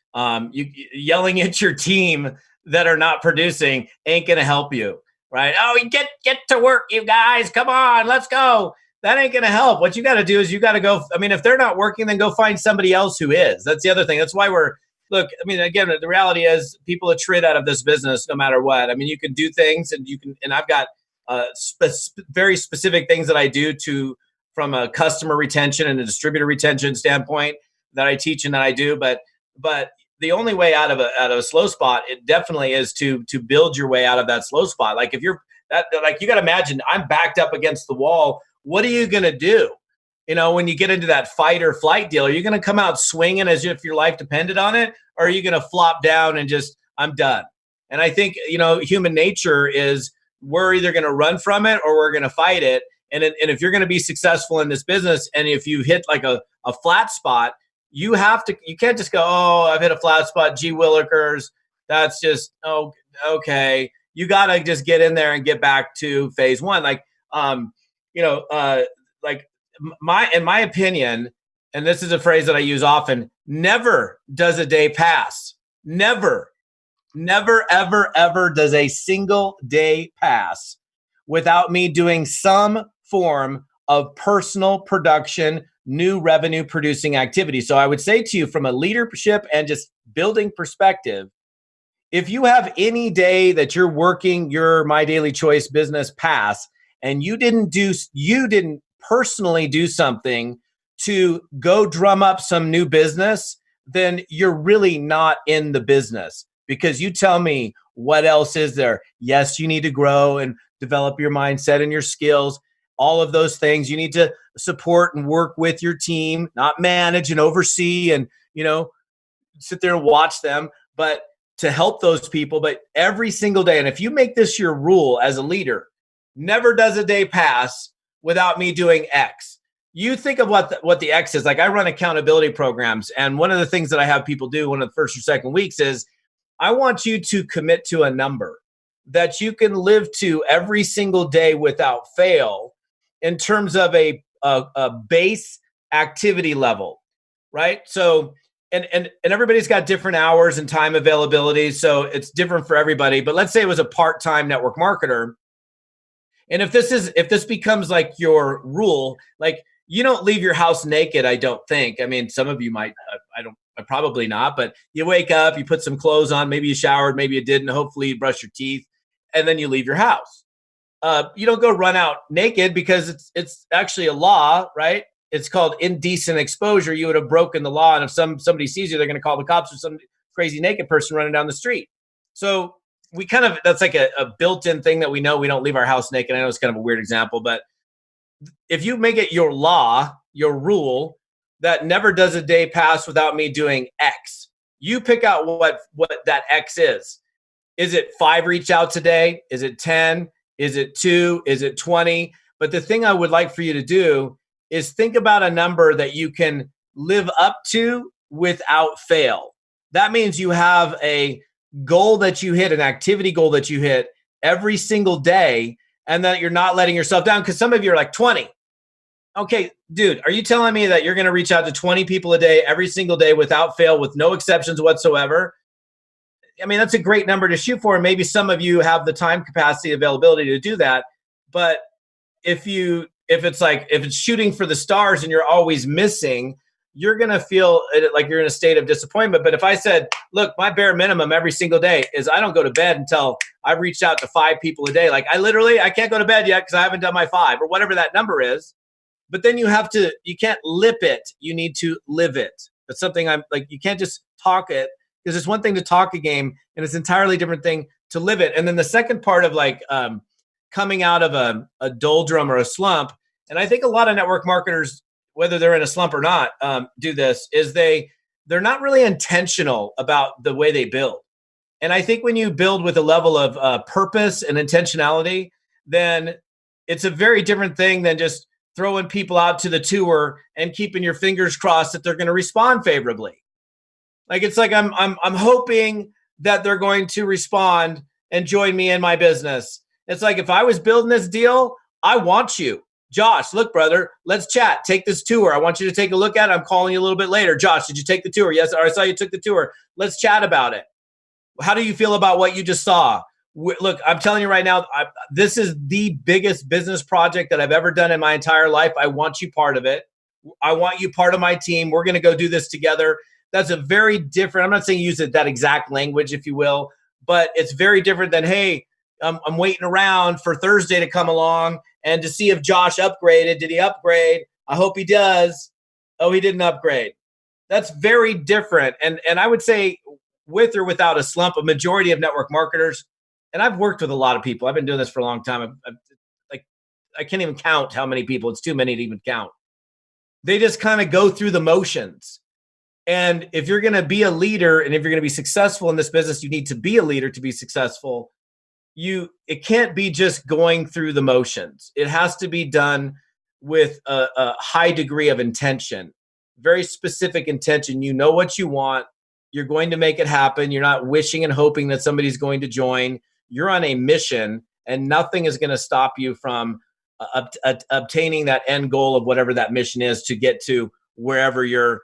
you yelling at your team that are not producing ain't going to help you, right? Oh, get to work, you guys. Come on, let's go. That ain't going to help. What you got to do is you got to go. I mean, if they're not working, then go find somebody else who is. That's the other thing. That's why look, I mean, again, the reality is people attrit out of this business no matter what. I mean, you can do things and I've got very specific things that I do from a customer retention and a distributor retention standpoint that I teach and that I do. But the only way out of a slow spot, it definitely is to build your way out of that slow spot. Like if you're you got to imagine I'm backed up against the wall. What are you going to do? When you get into that fight or flight deal, are you going to come out swinging as if your life depended on it? Or are you going to flop down and just, I'm done? And I think, human nature is we're either going to run from it or we're going to fight it. And if you're going to be successful in this business, and if you hit like a flat spot, you can't just go, oh, I've hit a flat spot. Gee willikers. That's just, oh, okay. You got to just get in there and get back to phase one. In my opinion, and this is a phrase that I use often, never does a day pass. Never, ever, ever does a single day pass without me doing some form of personal production, new revenue producing activity. So I would say to you from a leadership and just building perspective, if you have any day that you're working your My Daily Choice business pass and you didn't personally do something to go drum up some new business, then you're really not in the business. Because you tell me, what else is there? Yes, you need to grow and develop your mindset and your skills, all of those things. You need to support and work with your team, not manage and oversee and, sit there and watch them, but to help those people. But every single day, and if you make this your rule as a leader, never does a day pass without me doing X. You think of what the X is. Like I run accountability programs, and one of the things that I have people do one of the first or second weeks is I want you to commit to a number that you can live to every single day without fail in terms of a base activity level, right? So and everybody's got different hours and time availability, so it's different for everybody. But let's say it was a part-time network marketer. And if this becomes like your rule, like you don't leave your house naked, I don't think. I mean, some of you might, probably not, but you wake up, you put some clothes on, maybe you showered, maybe you didn't, hopefully you brush your teeth, and then you leave your house. You don't go run out naked because it's actually a law, right? It's called indecent exposure. You would have broken the law, and if somebody sees you, they're going to call the cops or some crazy naked person running down the street. So that's like a built-in thing that we know. We don't leave our house naked. I know it's kind of a weird example, but if you make it your law, your rule, that never does a day pass without me doing X, you pick out what that X is. Is it 5 reach outs a day? Is it 10? Is it 2? Is it 20? But the thing I would like for you to do is think about a number that you can live up to without fail. That means you have a goal that you hit, an activity goal that you hit every single day, and that you're not letting yourself down. Because some of you are like 20. Okay, dude, are you telling me that you're going to reach out to 20 people a day every single day without fail, with no exceptions whatsoever? I mean, that's a great number to shoot for. And maybe some of you have the time capacity, availability to do that. But if it's shooting for the stars and you're always missing, you're going to feel like you're in a state of disappointment. But if I said, look, my bare minimum every single day is I don't go to bed until I've reached out to 5 people a day. Like I can't go to bed yet because I haven't done my 5 or whatever that number is. But then you can't lip it. You need to live it. That's something you can't just talk it, because it's one thing to talk a game and it's an entirely different thing to live it. And then the second part of coming out of a doldrum or a slump, and I think a lot of network marketers, whether they're in a slump or not, do this, is they're not really intentional about the way they build. And I think when you build with a level of purpose and intentionality, then it's a very different thing than just throwing people out to the tour and keeping your fingers crossed that they're going to respond favorably. Like, it's like I'm hoping that they're going to respond and join me in my business. It's like, if I was building this deal, I want you. Josh, look, brother, let's chat. Take this tour. I want you to take a look at it. I'm calling you a little bit later. Josh, did you take the tour? Yes, I saw you took the tour. Let's chat about it. How do you feel about what you just saw? Look, I'm telling you right now, this is the biggest business project that I've ever done in my entire life. I want you part of it. I want you part of my team. We're going to go do this together. That's a very different, I'm not saying use that exact language, if you will, but it's very different than, hey, I'm waiting around for Thursday to come along and to see if Josh upgraded. Did he upgrade? I hope he does. Oh, he didn't upgrade. That's very different. And I would say, with or without a slump, a majority of network marketers, and I've worked with a lot of people. I've been doing this for a long time. I can't even count how many people. It's too many to even count. They just kind of go through the motions. And if you're going to be a leader and if you're going to be successful in this business, you need to be a leader to be successful. It can't be just going through the motions. It has to be done with a high degree of intention, very specific intention. You know what you want. You're going to make it happen. You're not wishing and hoping that somebody's going to join. You're on a mission, and nothing is going to stop you from obtaining that end goal of whatever that mission is, to get to wherever your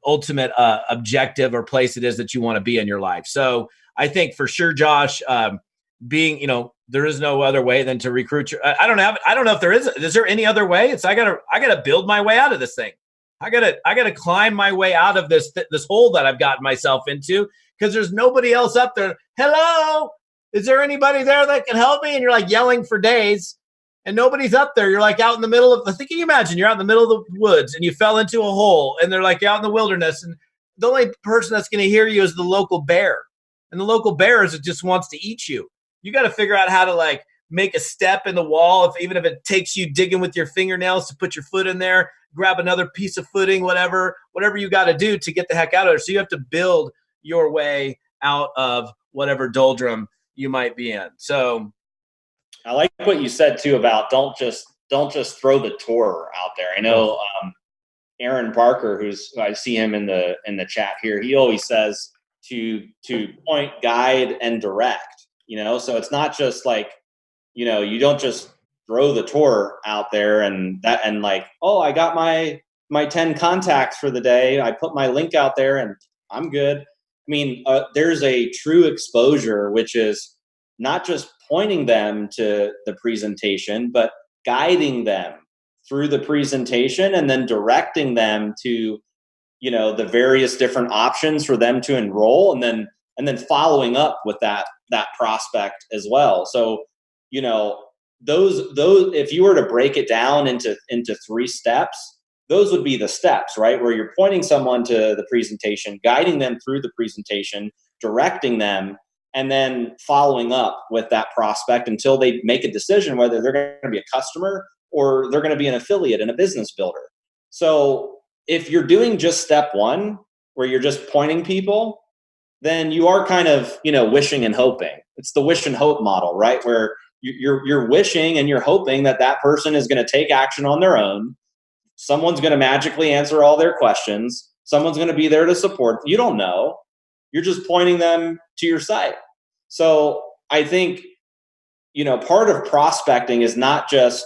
ultimate objective or place it is that you want to be in your life. So I think for sure, Josh, there is no other way than to recruit I don't know if there is. Is there any other way? I gotta build my way out of this thing. I gotta climb my way out of this hole that I've gotten myself into, because there's nobody else up there. Hello, is there anybody there that can help me? And you're like yelling for days, and nobody's up there. You're like out in the middle of. Can you imagine? You're out in the middle of the woods and you fell into a hole, and they're like out in the wilderness, and the only person that's going to hear you is the local bear, and the local bear just wants to eat you. You got to figure out how to make a step in the wall, even if it takes you digging with your fingernails to put your foot in there, grab another piece of footing, whatever you got to do to get the heck out of there. So you have to build your way out of whatever doldrum you might be in. So I like what you said too about don't just throw the tour out there. I know Aaron Parker, I see him in the chat here. He always says to point, guide, and direct. So it's not just you don't just throw the tour out there and I got my 10 contacts for the day. I put my link out there and I'm good. I mean, there's a true exposure, which is not just pointing them to the presentation, but guiding them through the presentation and then directing them to, the various different options for them to enroll, and then following up with that prospect as well. So, those if you were to break it down into 3 steps, those would be the steps, right? Where you're pointing someone to the presentation, guiding them through the presentation, directing them, and then following up with that prospect until they make a decision whether they're going to be a customer or they're going to be an affiliate and a business builder. So if you're doing just step 1, where you're just pointing people, then you are kind of, wishing and hoping. It's the wish and hope model, right? Where you're wishing and you're hoping that person is going to take action on their own. Someone's going to magically answer all their questions. Someone's going to be there to support. You don't know. You're just pointing them to your site. So I think, part of prospecting is not just,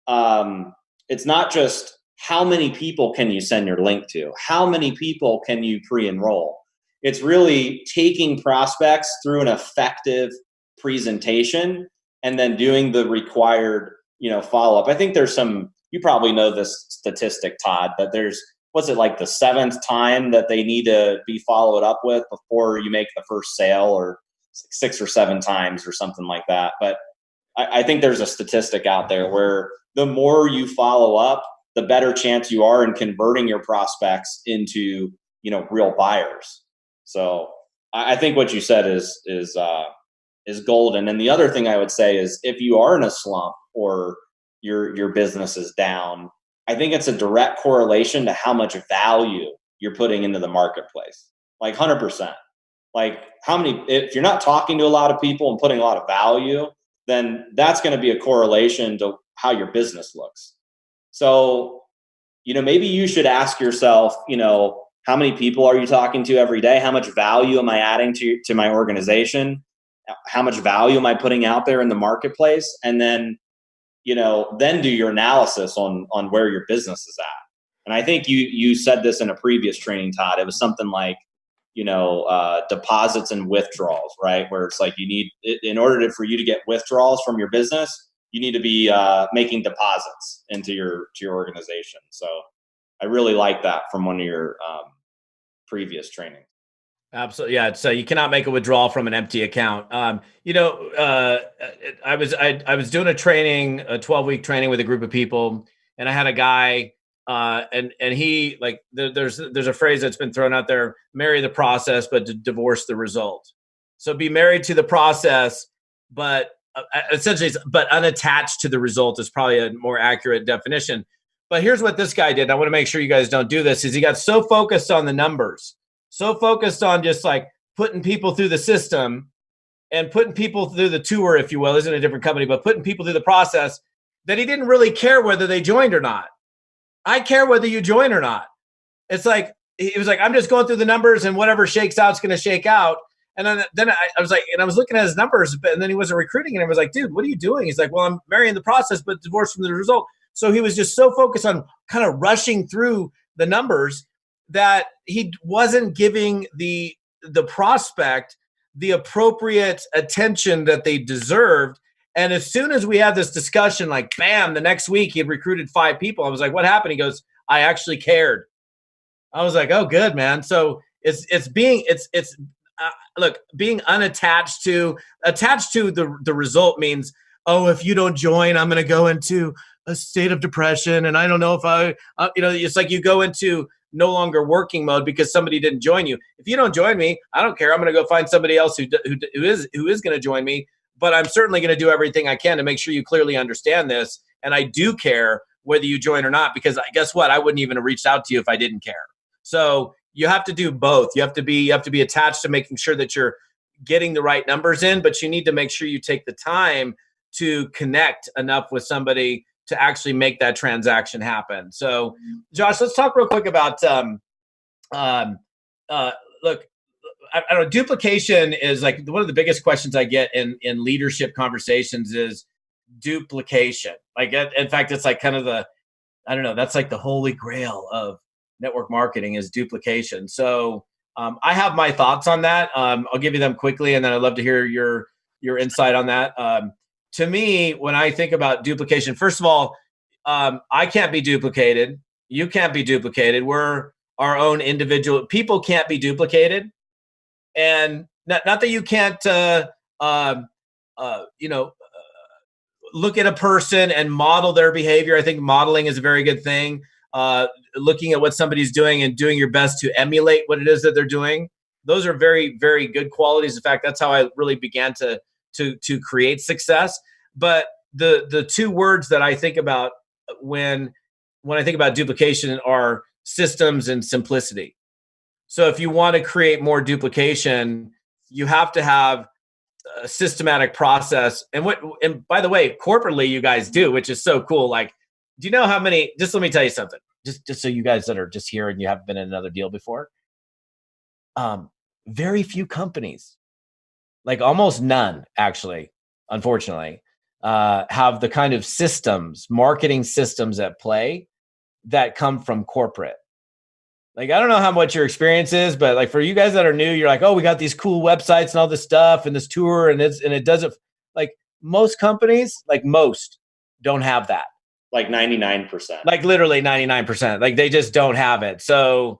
it's not just how many people can you send your link to? How many people can you pre-enroll? It's really taking prospects through an effective presentation and then doing the required, follow-up. I think there's you probably know this statistic, Todd, but there's, what's it, like the 7th time that they need to be followed up with before you make the first sale, or 6 or 7 times or something like that. But I think there's a statistic out there where the more you follow up, the better chance you are in converting your prospects into, real buyers. So I think what you said is golden. And the other thing I would say is, if you are in a slump or your business is down, I think it's a direct correlation to how much value you're putting into the marketplace. 100%. If you're not talking to a lot of people and putting a lot of value, then that's going to be a correlation to how your business looks. So, maybe you should ask yourself, how many people are you talking to every day? How much value am I adding to my organization? How much value am I putting out there in the marketplace? And then, then do your analysis on where your business is at. And I think you said this in a previous training, Todd. It was something like, deposits and withdrawals, right? Where it's like in order for you to get withdrawals from your business, you need to be making deposits into your organization. So I really like that from one of your previous trainings. Absolutely. Yeah. So you cannot make a withdrawal from an empty account. I was doing a 12-week training with a group of people, and I had a guy, and he, like, there's a phrase that's been thrown out there: marry the process, but divorce the result. So be married to the process, but essentially, but unattached to the result is probably a more accurate definition. But here's what this guy did. I want to make sure you guys don't do this. Is he got so focused on the numbers, so focused on just like putting people through the system and putting people through the tour, if you will, isn't a different company, but putting people through the process, that he didn't really care whether they joined or not. I care whether you join or not. It's like, he was like, I'm just going through the numbers, and whatever shakes out is going to shake out. And then I was like, and I was looking at his numbers, and then he wasn't recruiting, and I was like, dude, what are you doing? He's like, well, I'm marrying the process, but divorced from the result. So he was just so focused on kind of rushing through the numbers that he wasn't giving the prospect the appropriate attention that they deserved. And as soon as we had this discussion, like, bam, the next week he had recruited 5 people. I was like, what happened? He goes, I actually cared. I was like, oh, good, man. So look, being unattached to the result means, oh, if you don't join, I'm going to go into a state of depression, and I don't know if it's like you go into no longer working mode because somebody didn't join you. If you don't join me, I don't care. I'm going to go find somebody else who is going to join me. But I'm certainly going to do everything I can to make sure you clearly understand this. And I do care whether you join or not, because guess what? I wouldn't even have reached out to you if I didn't care. So you have to do both. You have to be attached to making sure that you're getting the right numbers in, but you need to make sure you take the time to connect enough with somebody to actually make that transaction happen. So, Josh, let's talk real quick about look. I don't know. Duplication is like one of the biggest questions I get in leadership conversations is duplication. Like, in fact, it's like kind of that's like the holy grail of network marketing is duplication. So I have my thoughts on that. I'll give you them quickly, and then I'd love to hear your insight on that. To me, when I think about duplication, first of all, I can't be duplicated. You can't be duplicated. We're our own individual. People can't be duplicated. And not that you can't, look at a person and model their behavior. I think modeling is a very good thing. Looking at what somebody's doing and doing your best to emulate what it is that they're doing. Those are very, very good qualities. In fact, that's how I really began to create success. But the 2 words that I think about when I think about duplication are systems and simplicity. So if you want to create more duplication, you have to have a systematic process. And by the way, corporately you guys do, which is so cool. Like, do you know how many, just let me tell you something, just so you guys that are just here and you haven't been in another deal before. Very few companies, like almost none actually, unfortunately, have the kind of marketing systems at play that come from corporate. Like, I don't know how much your experience is, but like for you guys that are new, you're like, oh, we got these cool websites and all this stuff and this tour and it doesn't, like most companies, like most don't have that. Like 99%. Like literally 99%. Like they just don't have it. So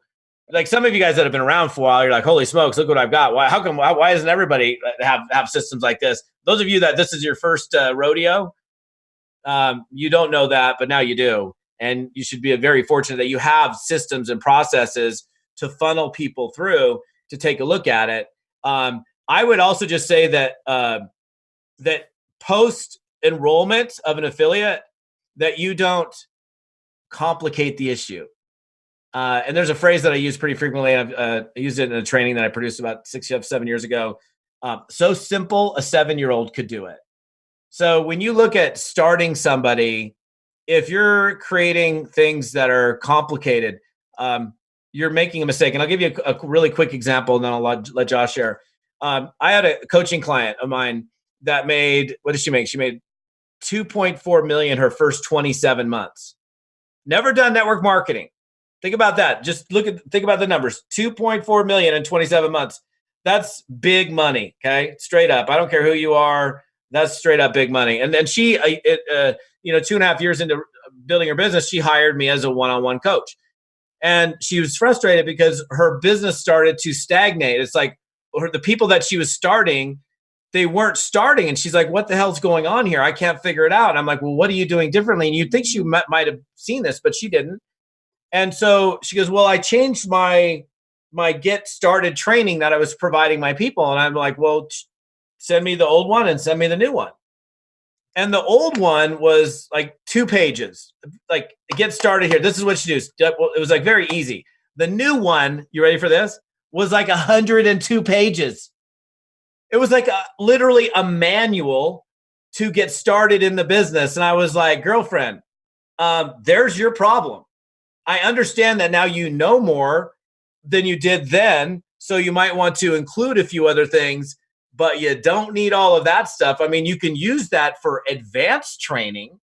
like some of you guys that have been around for a while, you're like, holy smokes, look what I've got. Why doesn't everybody have systems like this? Those of you that this is your first rodeo, you don't know that, but now you do. And you should be very fortunate that you have systems and processes to funnel people through to take a look at it. I would also just say that that post enrollment of an affiliate, that you don't complicate the issue. And there's a phrase that I use pretty frequently. I've used it in a training that I produced about 7 years ago. So simple, a 7-year-old could do it. So when you look at starting somebody, if you're creating things that are complicated, you're making a mistake. And I'll give you a really quick example, and then I'll let Josh share. I had a coaching client of mine that made, what did she make? She made 2.4 million her first 27 months. Never done network marketing. Think about that. Just think about the numbers. 2.4 million in 27 months. That's big money. Okay. Straight up. I don't care who you are. That's straight up big money. And then she, 2.5 years into building her business, she hired me as a one-on-one coach. And she was frustrated because her business started to stagnate. It's like the people that she was starting, they weren't starting. And she's like, what the hell's going on here? I can't figure it out. And I'm like, well, what are you doing differently? And you'd think she might have seen this, but she didn't. And so she goes, well, I changed my get started training that I was providing my people. And I'm like, well, send me the old one and send me the new one. And the old one was like 2 pages, like get started here. This is what you do. It was like very easy. The new one, you ready for this? Was like 102 pages. It was like literally a manual to get started in the business. And I was like, girlfriend, there's your problem. I understand that now you know more than you did then. So you might want to include a few other things, but you don't need all of that stuff. I mean, you can use that for advanced training,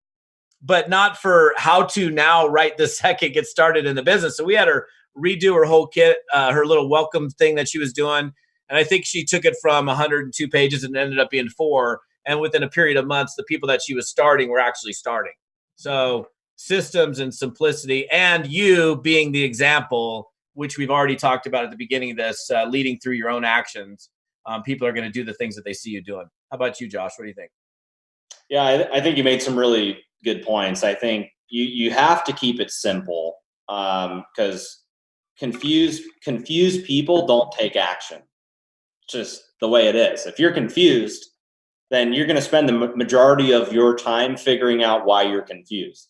but not for how to now right this second get started in the business. So we had her redo her whole kit, her little welcome thing that she was doing. And I think she took it from 102 pages and ended up being 4. And within a period of months, the people that she was starting were actually starting. So systems and simplicity, and you being the example, which we've already talked about at the beginning of this, leading through your own actions. People are going to do the things that they see you doing. How about you, Josh? What do you think? Yeah, I think you made some really good points. I think you have to keep it simple, because confused people don't take action. It's just the way it is. If you're confused, then you're going to spend the majority of your time figuring out why you're confused.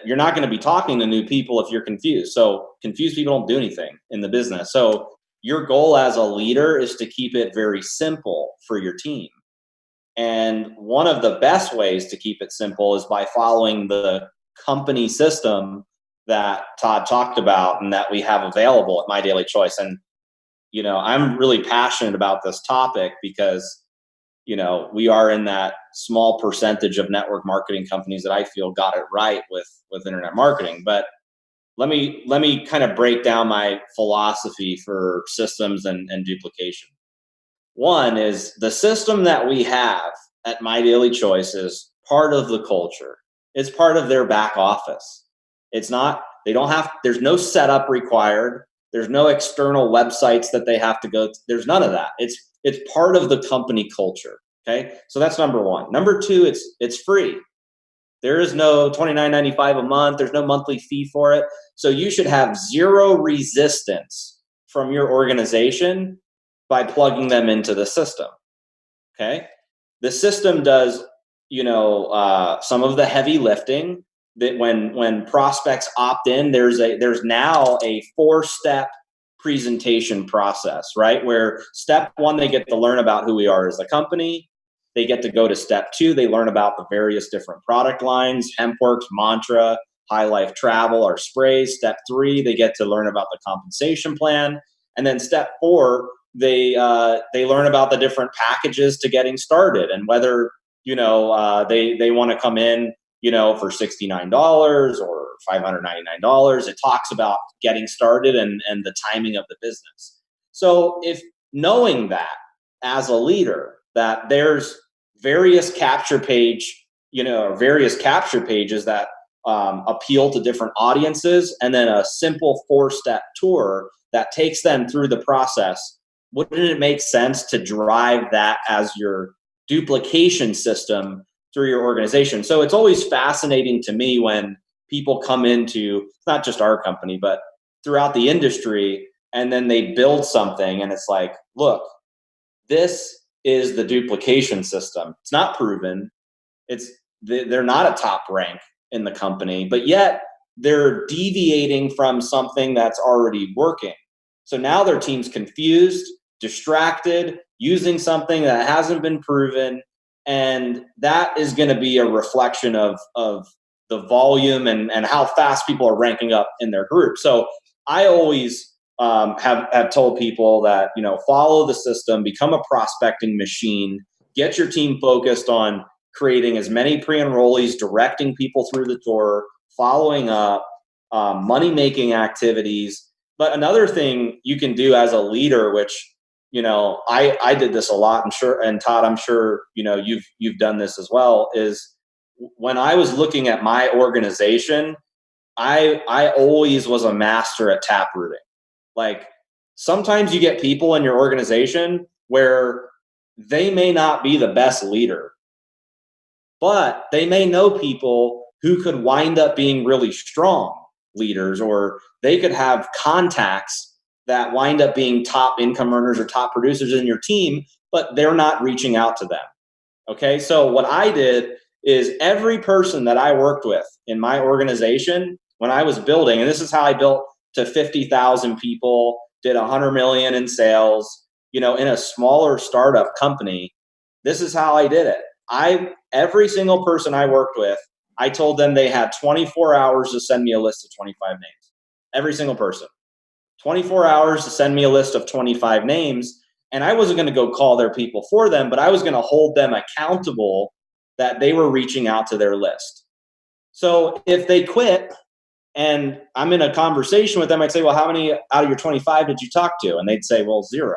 You're not going to be talking to new people if you're confused. So confused people don't do anything in the business. So your goal as a leader is to keep it very simple for your team. And one of the best ways to keep it simple is by following the company system that Todd talked about and that we have available at My Daily Choice. And, I'm really passionate about this topic because, we are in that small percentage of network marketing companies that I feel got it right with internet marketing. But let me kind of break down my philosophy for systems and duplication. One is the system that we have at My Daily Choice is part of the culture. It's part of their back office. It's not, there's no setup required. There's no external websites that they have to go to. There's none of that. It's part of the company culture. Okay. So that's number one. Number two, it's free. There is no $29.95 a month. There's no monthly fee for it. So you should have zero resistance from your organization by plugging them into the system. Okay. The system does, some of the heavy lifting. That when prospects opt in, there's now a 4-step presentation process, right? Where step 1, they get to learn about who we are as a company. They get to go to step 2. They learn about the various different product lines, HempWorks, Mantra, High Life Travel, our sprays. Step 3, they get to learn about the compensation plan. And then step 4, they learn about the different packages to getting started and whether, they want to come in, for $69 or $599. It talks about getting started and the timing of the business. So if knowing that as a leader, that there's various capture pages that appeal to different audiences, and then a simple 4-step tour that takes them through the process, wouldn't it make sense to drive that as your duplication system through your organization? So it's always fascinating to me when people come into not just our company, but throughout the industry, and then they build something and it's like, look, this is the duplication system. It's not proven. They're not a top rank in the company, but yet they're deviating from something that's already working. So now their team's confused, distracted, using something that hasn't been proven, And that is going to be a reflection of the volume and how fast people are ranking up in their group. So I always have told people that, follow the system, become a prospecting machine, get your team focused on creating as many pre-enrollees, directing people through the door, following up, money-making activities. But another thing you can do as a leader, which I did this a lot, and Todd, I'm sure you've done this as well, is when I was looking at my organization, I always was a master at taprooting. Like, sometimes you get people in your organization where they may not be the best leader, but they may know people who could wind up being really strong leaders, or they could have contacts that wind up being top income earners or top producers in your team, but they're not reaching out to them. Okay. So what I did is every person that I worked with in my organization when I was building, and this is how I built to 50,000 people, did 100 million in sales, in a smaller startup company. This is how I did it. Every single person I worked with, I told them they had 24 hours to send me a list of 25 names. Every single person. 24 hours to send me a list of 25 names. And I wasn't going to go call their people for them, but I was going to hold them accountable that they were reaching out to their list. So if they quit and I'm in a conversation with them, I'd say, well, how many out of your 25 did you talk to? And they'd say, well, 0.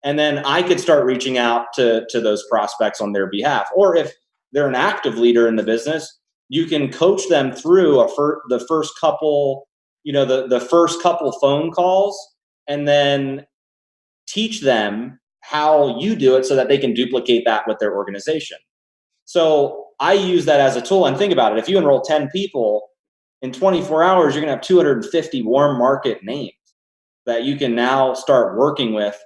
And then I could start reaching out to those prospects on their behalf. Or if they're an active leader in the business, you can coach them through the first couple, the first couple phone calls, and then teach them how you do it so that they can duplicate that with their organization. So I use that as a tool. And think about it. If you enroll 10 people in 24 hours, you're going to have 250 warm market names that you can now start working with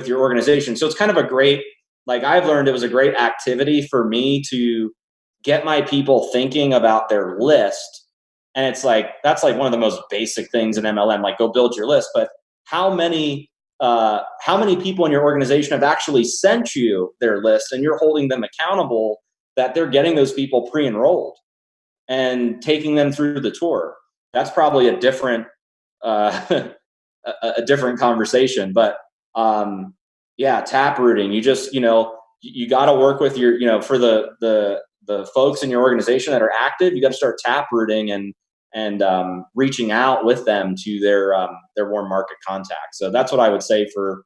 your organization. So it's kind of a great, I've learned it was a great activity for me to get my people thinking about their list. And it's that's one of the most basic things in MLM, go build your list. But how many people in your organization have actually sent you their list and you're holding them accountable that they're getting those people pre-enrolled and taking them through the tour? That's probably a different a different conversation. But taprooting, you just, you got to work with your, for the folks in your organization that are active, you got to start taprooting and reaching out with them to their warm market contacts. So that's what I would say for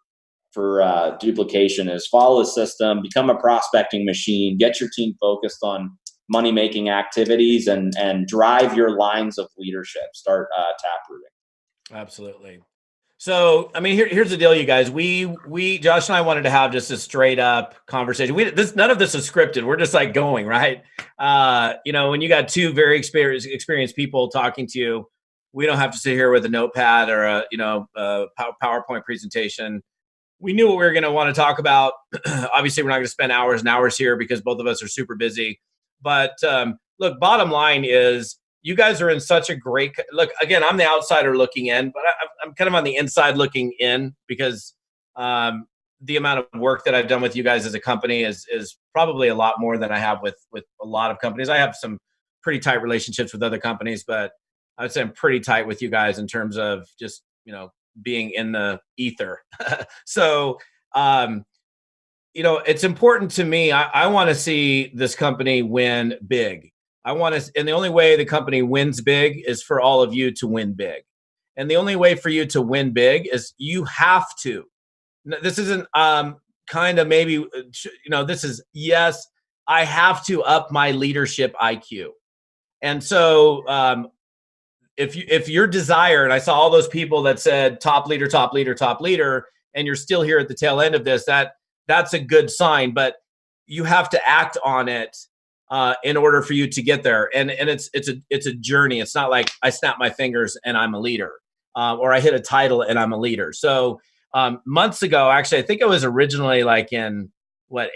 duplication is follow the system, become a prospecting machine, get your team focused on money-making activities, and drive your lines of leadership. Start taprooting. Absolutely. So, I mean, here's the deal, you guys. We Josh and I wanted to have just a straight up conversation. None of this is scripted. We're just going, right? When you got two very experienced people talking to you, we don't have to sit here with a notepad or a PowerPoint presentation. We knew what we were going to want to talk about. Obviously, we're not going to spend hours and hours here because both of us are super busy. But look, bottom line is, you guys are in such a great look. Again, I'm the outsider looking in, but I'm kind of on the inside looking in because the amount of work that I've done with you guys as a company is probably a lot more than I have with a lot of companies. I have some pretty tight relationships with other companies, but I would say I'm pretty tight with you guys in terms of just, being in the ether. So, it's important to me. I want to see this company win big. And the only way the company wins big is for all of you to win big. And the only way for you to win big is you have to. This isn't kind of maybe, this is, yes, I have to up my leadership IQ. And so if your desire, and I saw all those people that said top leader, top leader, top leader, and you're still here at the tail end of this, that's a good sign, but you have to act on it in order for you to get there. And it's a journey. It's not like I snap my fingers and I'm a leader, or I hit a title and I'm a leader. So months ago, actually, I think it was originally in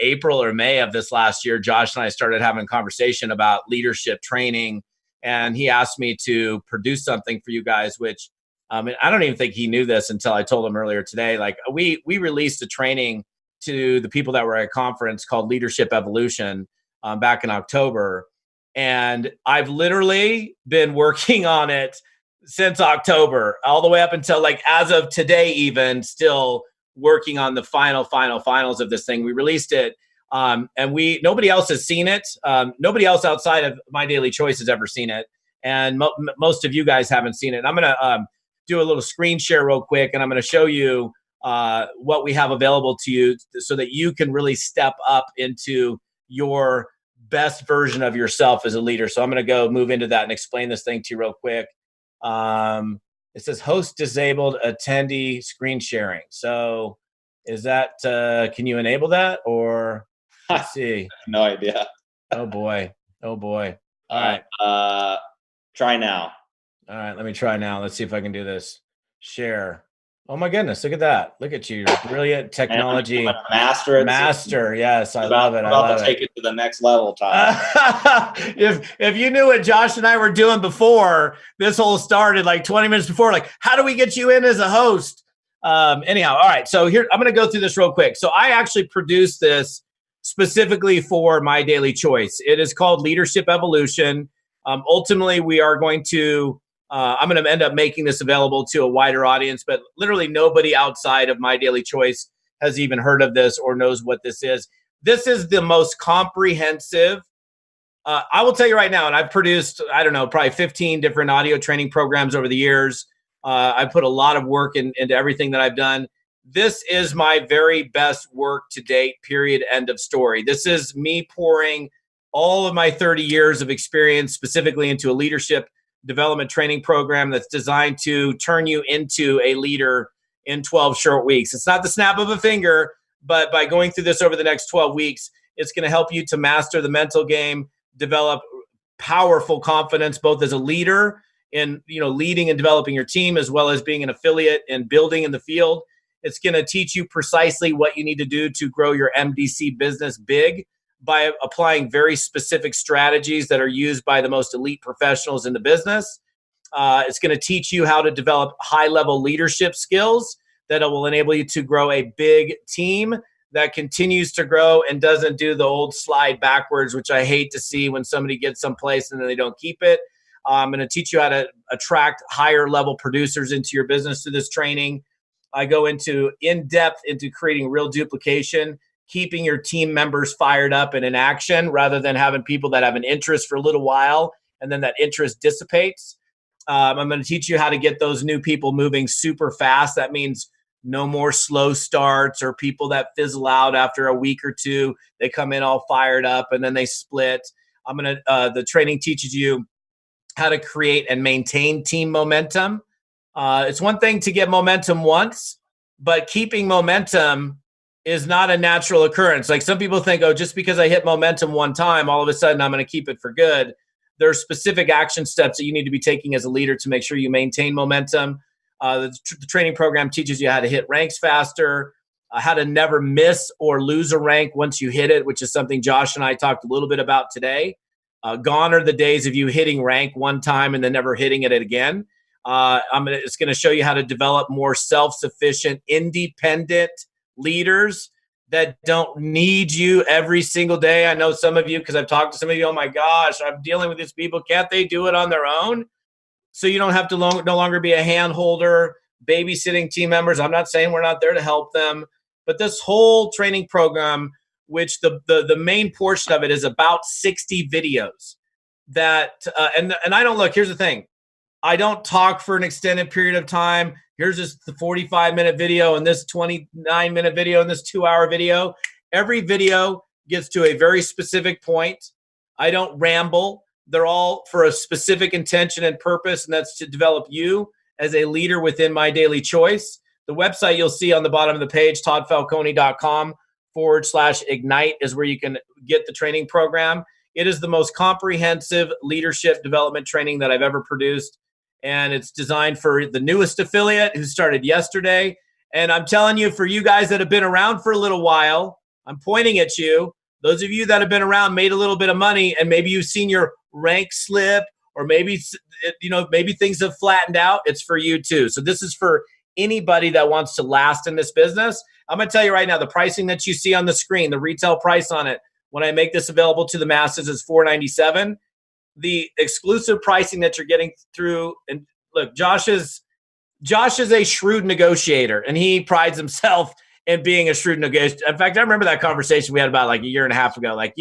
April or May of this last year, Josh and I started having a conversation about leadership training. And he asked me to produce something for you guys, which and I don't even think he knew this until I told him earlier today. We released a training to the people that were at a conference called Leadership Evolution back in October. And I've literally been working on it since October, all the way up until like as of today, even still working on the finals of this thing. We released it. And nobody else has seen it. Nobody else outside of My Daily Choice has ever seen it. And most of you guys haven't seen it. And I'm going to do a little screen share real quick. And I'm going to show you what we have available to you so that you can really step up into your best version of yourself as a leader. So I'm going to go move into that and explain this thing to you real quick. It says host disabled attendee screen sharing. So is that, can you enable that or let's see? No idea. Oh boy. All right. Try now. All right. Let me try now. Let's see if I can do this. Share. Oh my goodness. Look at that. Look at you. Brilliant technology. Master. Yes. I love it. I'm about to take it to the next level, Todd. If you knew what Josh and I were doing before this whole started, like 20 minutes before, like, how do we get you in as a host? Anyhow. All right. So here, I'm going to go through this real quick. So I actually produced this specifically for My Daily Choice. It is called Leadership Evolution. Ultimately, we are going to I'm going to end up making this available to a wider audience, but literally nobody outside of My Daily Choice has even heard of this or knows what this is. This is the most comprehensive. I will tell you right now, and I've produced, I don't know, probably 15 different audio training programs over the years. I put a lot of work into everything that I've done. This is my very best work to date, period, end of story. This is me pouring all of my 30 years of experience specifically into a leadership development training program that's designed to turn you into a leader in 12 short weeks. It's not the snap of a finger, but by going through this over the next 12 weeks, it's going to help you to master the mental game, develop powerful confidence, both as a leader in, leading and developing your team, as well as being an affiliate and building in the field. It's going to teach you precisely what you need to do to grow your MDC business big by applying very specific strategies that are used by the most elite professionals in the business. It's going to teach you how to develop high-level leadership skills that will enable you to grow a big team that continues to grow and doesn't do the old slide backwards, which I hate to see when somebody gets someplace and then they don't keep it. I'm going to teach you how to attract higher-level producers into your business through this training. I go in-depth into creating real duplication, keeping your team members fired up and in action rather than having people that have an interest for a little while and then that interest dissipates. I'm going to teach you how to get those new people moving super fast. That means no more slow starts or people that fizzle out after a week or two. They come in all fired up and then they split. The training teaches you how to create and maintain team momentum. It's one thing to get momentum once, but keeping momentum is not a natural occurrence. Like some people think, just because I hit momentum one time, all of a sudden I'm going to keep it for good. There are specific action steps that you need to be taking as a leader to make sure you maintain momentum. The training program teaches you how to hit ranks faster, how to never miss or lose a rank once you hit it, which is something Josh and I talked a little bit about today. Gone are the days of you hitting rank one time and then never hitting it again. It's going to show you how to develop more self-sufficient, independent leaders that don't need you every single day. I know some of you, because I've talked to some of you, oh my gosh, I'm dealing with these people. Can't they do it on their own? So you don't have to no longer be a hand holder, babysitting team members. I'm not saying we're not there to help them, but this whole training program, which the main portion of it is about 60 videos that, and I don't look, here's the thing. I don't talk for an extended period of time. Here's just the 45-minute video and this 29-minute video and this 2-hour video. Every video gets to a very specific point. I don't ramble. They're all for a specific intention and purpose, and that's to develop you as a leader within My Daily Choice. The website you'll see on the bottom of the page, toddfalcone.com/ignite, is where you can get the training program. It is the most comprehensive leadership development training that I've ever produced. And it's designed for the newest affiliate who started yesterday. And I'm telling you, for you guys that have been around for a little while, I'm pointing at you. Those of you that have been around, made a little bit of money, and maybe you've seen your rank slip, or maybe things have flattened out. It's for you too. So this is for anybody that wants to last in this business. I'm going to tell you right now, the pricing that you see on the screen, the retail price on it, when I make this available to the masses is $497. The exclusive pricing that you're getting through, and look, Josh is a shrewd negotiator, and he prides himself in being a shrewd negotiator. In fact, I remember that conversation we had about like a year and a half ago. Like,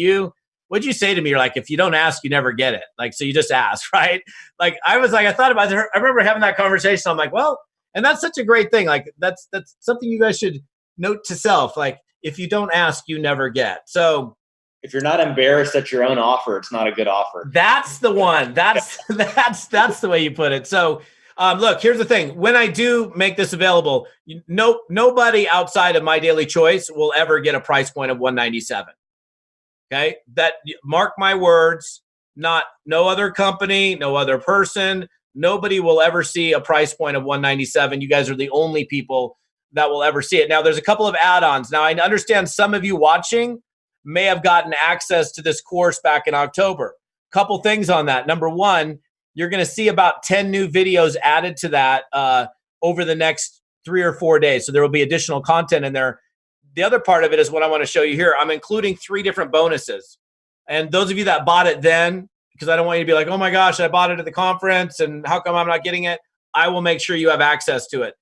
what'd you say to me? You're like, if you don't ask, you never get it. Like, so you just ask, right? Like, I thought about it. I remember having that conversation. I'm like, well, and that's such a great thing. Like, that's something you guys should note to self. Like, if you don't ask, you never get. So if you're not embarrassed at your own offer, it's not a good offer. That's the one. That's the way you put it. So, look, here's the thing. When I do make this available, nobody outside of My Daily Choice will ever get a price point of $197. Okay, that, mark my words. No other company, no other person, nobody will ever see a price point of $197. You guys are the only people that will ever see it. Now, there's a couple of add-ons. Now, I understand some of you watching may have gotten access to this course back in October. Couple things on that. Number one, you're going to see about 10 new videos added to that over the next 3 or 4 days. So there will be additional content in there. The other part of it is what I want to show you here. I'm including 3 different bonuses. And those of you that bought it then, because I don't want you to be like, oh my gosh, I bought it at the conference and how come I'm not getting it? I will make sure you have access to it.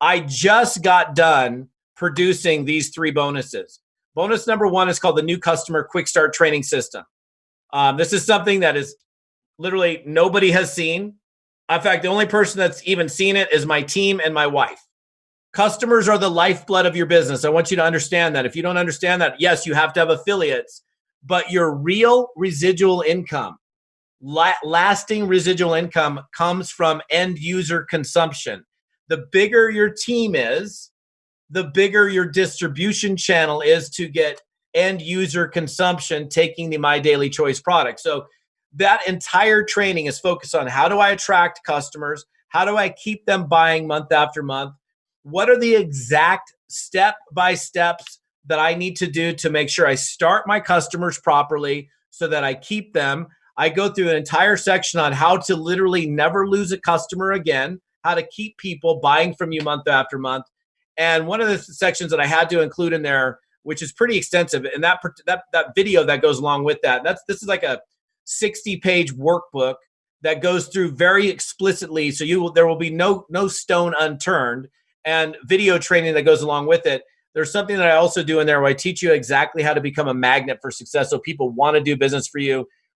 I just got done producing these 3 bonuses. Bonus number 1 is called the New Customer Quick Start Training System. This is something that is literally nobody has seen. In fact, the only person that's even seen it is my team and my wife. Customers are the lifeblood of your business. I want you to understand that. If you don't understand that, yes, you have to have affiliates, but your real residual income, lasting residual income, comes from end user consumption. The bigger your team is, the bigger your distribution channel is to get end user consumption taking the My Daily Choice product. So that entire training is focused on how do I attract customers? How do I keep them buying month after month? What are the exact step-by-steps that I need to do to make sure I start my customers properly so that I keep them? I go through an entire section on how to literally never lose a customer again, how to keep people buying from you month after month. And one of the sections that I had to include in there, which is pretty extensive, and that video that goes along with that, this is like a 60-page workbook that goes through very explicitly. So there will be no stone unturned, and video training that goes along with it. There's something that I also do in there where I teach you exactly how to become a magnet for success, so people want to do business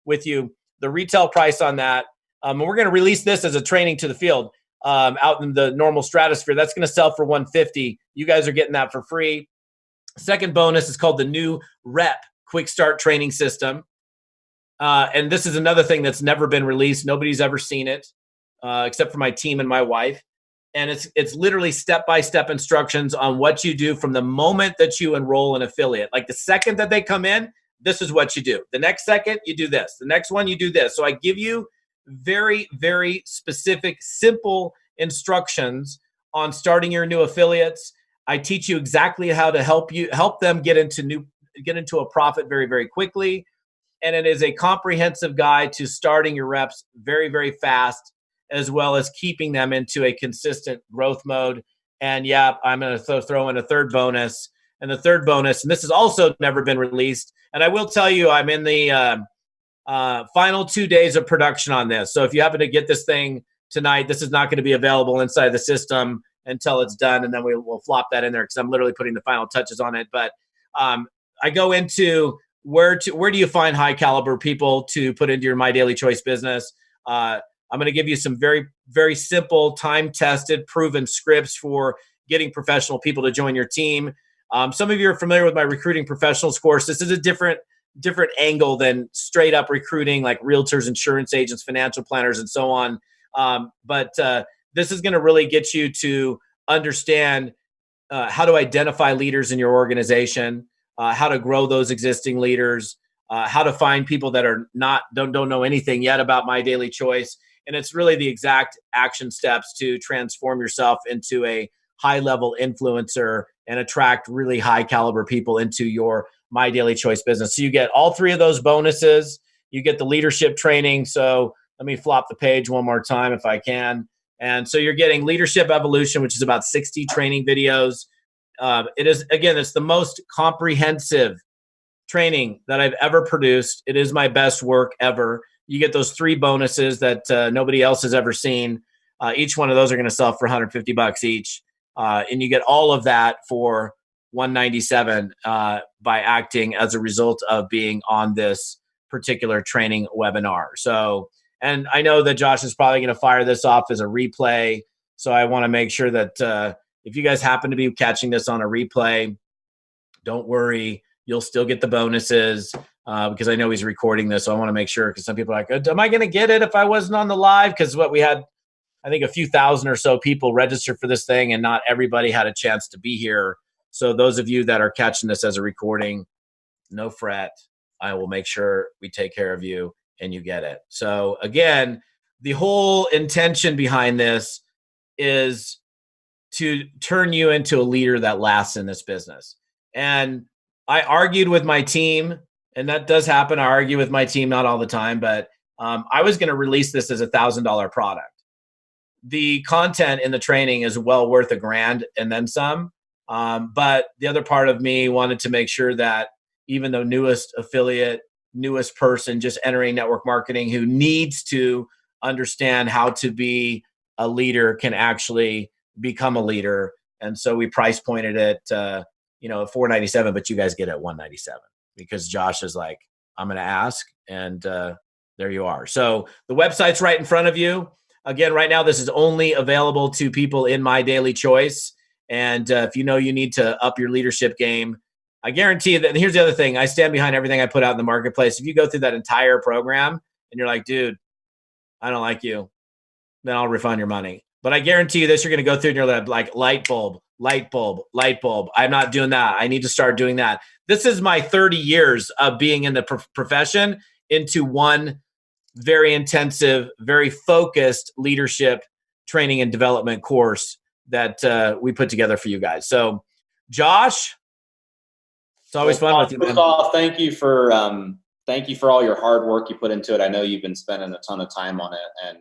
with you. The retail price on that, and we're going to release this as a training to the field. Out in the normal stratosphere, that's going to sell for $150. You guys are getting that for free. Second bonus is called the New Rep Quick Start Training System. And this is another thing that's never been released. Nobody's ever seen it except for my team and my wife. And it's literally step-by-step instructions on what you do from the moment that you enroll an affiliate. Like the second that they come in, this is what you do. The next second, you do this. The next one, you do this. So I give you very, very specific, simple instructions on starting your new affiliates. I teach you exactly how to help them get into a profit very, very quickly. And it is a comprehensive guide to starting your reps very, very fast, as well as keeping them into a consistent growth mode. And yeah, I'm going to throw in a third bonus. And the third bonus, and this has also never been released. And I will tell you, I'm in the final 2 days of production on this. So if you happen to get this thing tonight, this is not going to be available inside the system until it's done. And then we'll flop that in there because I'm literally putting the final touches on it. But I go into where do you find high caliber people to put into your My Daily Choice business. I'm going to give you some very, very simple, time-tested, proven scripts for getting professional people to join your team. Some of you are familiar with my Recruiting Professionals course. This is a different angle than straight up recruiting like realtors, insurance agents, financial planners, and so on. But this is going to really get you to understand how to identify leaders in your organization, how to grow those existing leaders, how to find people that are don't know anything yet about My Daily Choice. And it's really the exact action steps to transform yourself into a high-level influencer and attract really high-caliber people into your My Daily Choice business. So you get all 3 of those bonuses. You get the leadership training. So let me flop the page one more time if I can. And so you're getting Leadership Evolution, which is about 60 training videos. It's the most comprehensive training that I've ever produced. It is my best work ever. You get those 3 bonuses that nobody else has ever seen. Each one of those are going to sell for $150 each. And you get all of that for $197 by acting as a result of being on this particular training webinar. So, and I know that Josh is probably going to fire this off as a replay. So I want to make sure that if you guys happen to be catching this on a replay, don't worry, you'll still get the bonuses because I know he's recording this. So I want to make sure, because some people are like, am I going to get it if I wasn't on the live? Because we had, I think, a few thousand or so people registered for this thing, and not everybody had a chance to be here. So those of you that are catching this as a recording, no fret. I will make sure we take care of you and you get it. So again, the whole intention behind this is to turn you into a leader that lasts in this business. And I argued with my team, and that does happen. I argue with my team, not all the time, but I was going to release this as $1,000 product. The content in the training is well worth $1,000 and then some. But the other part of me wanted to make sure that even the newest affiliate, newest person just entering network marketing who needs to understand how to be a leader can actually become a leader. And so we price pointed it, at $497, but you guys get it at $197 because Josh is like, I'm going to ask, and there you are. So the website's right in front of you. Again, right now, this is only available to people in My Daily Choice. And if you know you need to up your leadership game, I guarantee that. And here's the other thing. I stand behind everything I put out in the marketplace. If you go through that entire program and you're like, dude, I don't like you, then I'll refund your money. But I guarantee you this, you're going to go through and you're like, light bulb, light bulb, light bulb. I'm not doing that. I need to start doing that. This is my 30 years of being in the profession into one very intensive, very focused leadership training and development course that we put together for you guys. So, Josh, it's always fun with you, man. First off, thank you for all your hard work you put into it. I know you've been spending a ton of time on it, and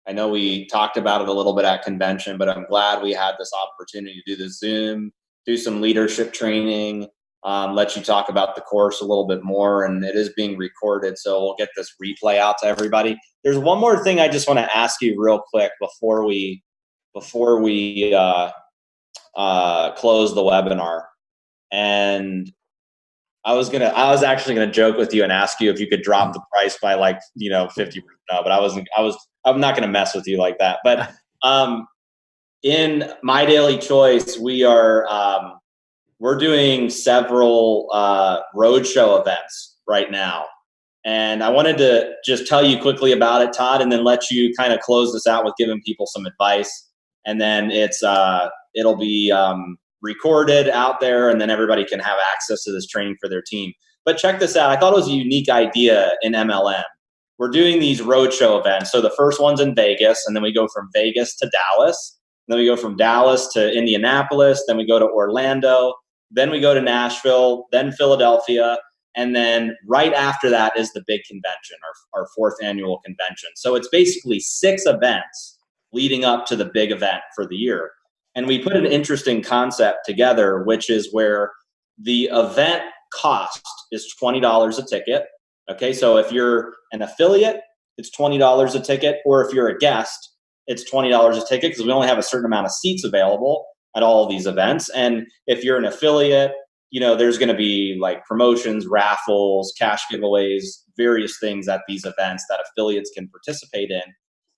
I know we talked about it a little bit at convention, but I'm glad we had this opportunity to do the Zoom, do some leadership training, let you talk about the course a little bit more, and it is being recorded, so we'll get this replay out to everybody. There's one more thing I just want to ask you real quick before we close the webinar. And I was actually gonna joke with you and ask you if you could drop the price by 50%. No, but I'm not gonna mess with you like that. But in My Daily Choice, we're doing several roadshow events right now. And I wanted to just tell you quickly about it, Todd, and then let you kind of close this out with giving people some advice. And then it'll be recorded out there, and then everybody can have access to this training for their team. But check this out. I thought it was a unique idea in MLM. We're doing these roadshow events. So the first one's in Vegas, and then we go from Vegas to Dallas. Then we go from Dallas to Indianapolis. Then we go to Orlando. Then we go to Nashville, then Philadelphia. And then right after that is the big convention, our 4th annual convention. So it's basically 6 events leading up to the big event for the year. And we put an interesting concept together, which is where the event cost is $20 a ticket. Okay, so if you're an affiliate, it's $20 a ticket, or if you're a guest, it's $20 a ticket, because we only have a certain amount of seats available at all of these events. And if you're an affiliate, there's going to be like promotions, raffles, cash giveaways, various things at these events that affiliates can participate in.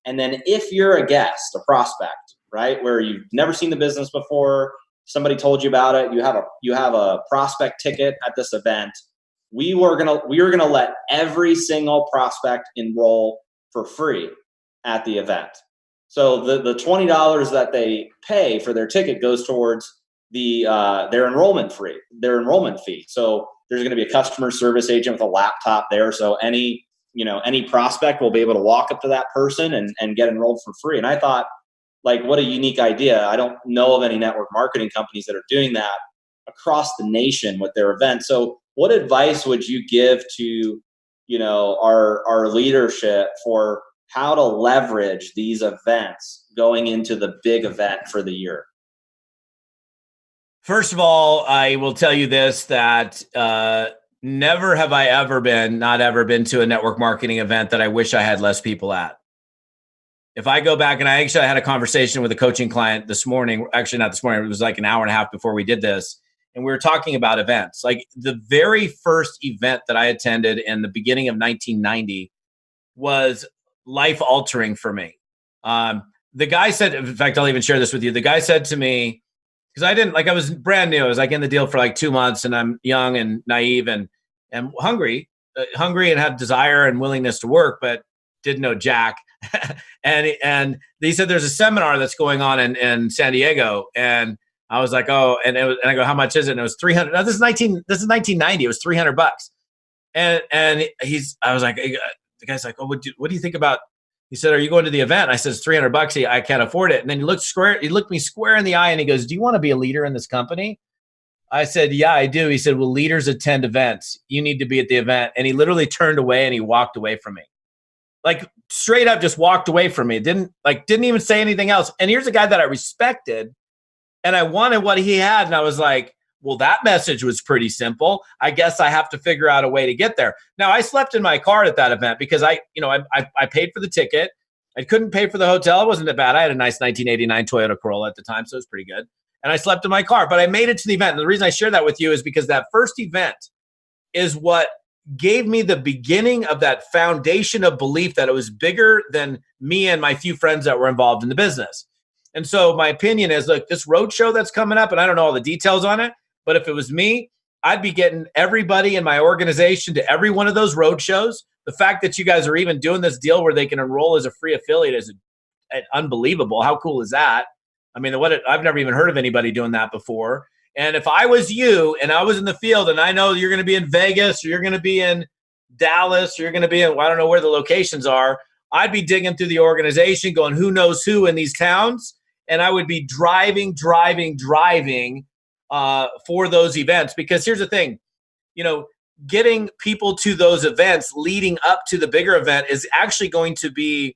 And then if you're a guest, a prospect, right, where you've never seen the business before, somebody told you about it, you have a prospect ticket at this event, we were gonna let every single prospect enroll for free at the event. So the $20 that they pay for their ticket goes towards their enrollment fee. So there's going to be a customer service agent with a laptop there. So any prospect will be able to walk up to that person and get enrolled for free. And I thought, what a unique idea. I don't know of any network marketing companies that are doing that across the nation with their events. So what advice would you give to, our leadership for how to leverage these events going into the big event for the year? First of all, I will tell you this, that never have I ever been, not ever been to a network marketing event that I wish I had less people at. If I go back, and I actually had a conversation with a coaching client this morning, actually not this morning, it was like an hour and a half before we did this. And we were talking about events. Like the very first event that I attended in the beginning of 1990 was life altering for me. The guy said, in fact, I'll even share this with you. The guy said to me, because I was brand new. I was like in the deal for like 2 months, and I'm young and naive and hungry and had desire and willingness to work, but didn't know jack. and he said, there's a seminar that's going on in San Diego. And I was like, oh, and I go, how much is it? And it was 300. Now this is 1990. It was $300. And I was like, the guy's like, oh, what do you think about? He said, are you going to the event? I said, it's $300. I can't afford it. And then he looked me square in the eye and he goes, do you want to be a leader in this company? I said, yeah, I do. He said, well, leaders attend events. You need to be at the event. And he literally turned away and he walked away from me. Like straight up just walked away from me. Didn't even say anything else. And here's a guy that I respected and I wanted what he had. And I was like, well, that message was pretty simple. I guess I have to figure out a way to get there. Now, I slept in my car at that event because I paid for the ticket. I couldn't pay for the hotel. It wasn't that bad. I had a nice 1989 Toyota Corolla at the time, so it was pretty good. And I slept in my car, but I made it to the event. And the reason I share that with you is because that first event is what gave me the beginning of that foundation of belief that it was bigger than me and my few friends that were involved in the business. And so my opinion is, like, this roadshow that's coming up, and I don't know all the details on it, but if it was me, I'd be getting everybody in my organization to every one of those road shows. The fact that you guys are even doing this deal where they can enroll as a free affiliate is unbelievable. How cool is that? I mean, I've never even heard of anybody doing that before. And if I was you and I was in the field and I know you're going to be in Vegas or you're going to be in Dallas or you're going to be in, well, I don't know where the locations are, I'd be digging through the organization going, who knows who in these towns? And I would be driving for those events. Because here's the thing, getting people to those events leading up to the bigger event is actually going to be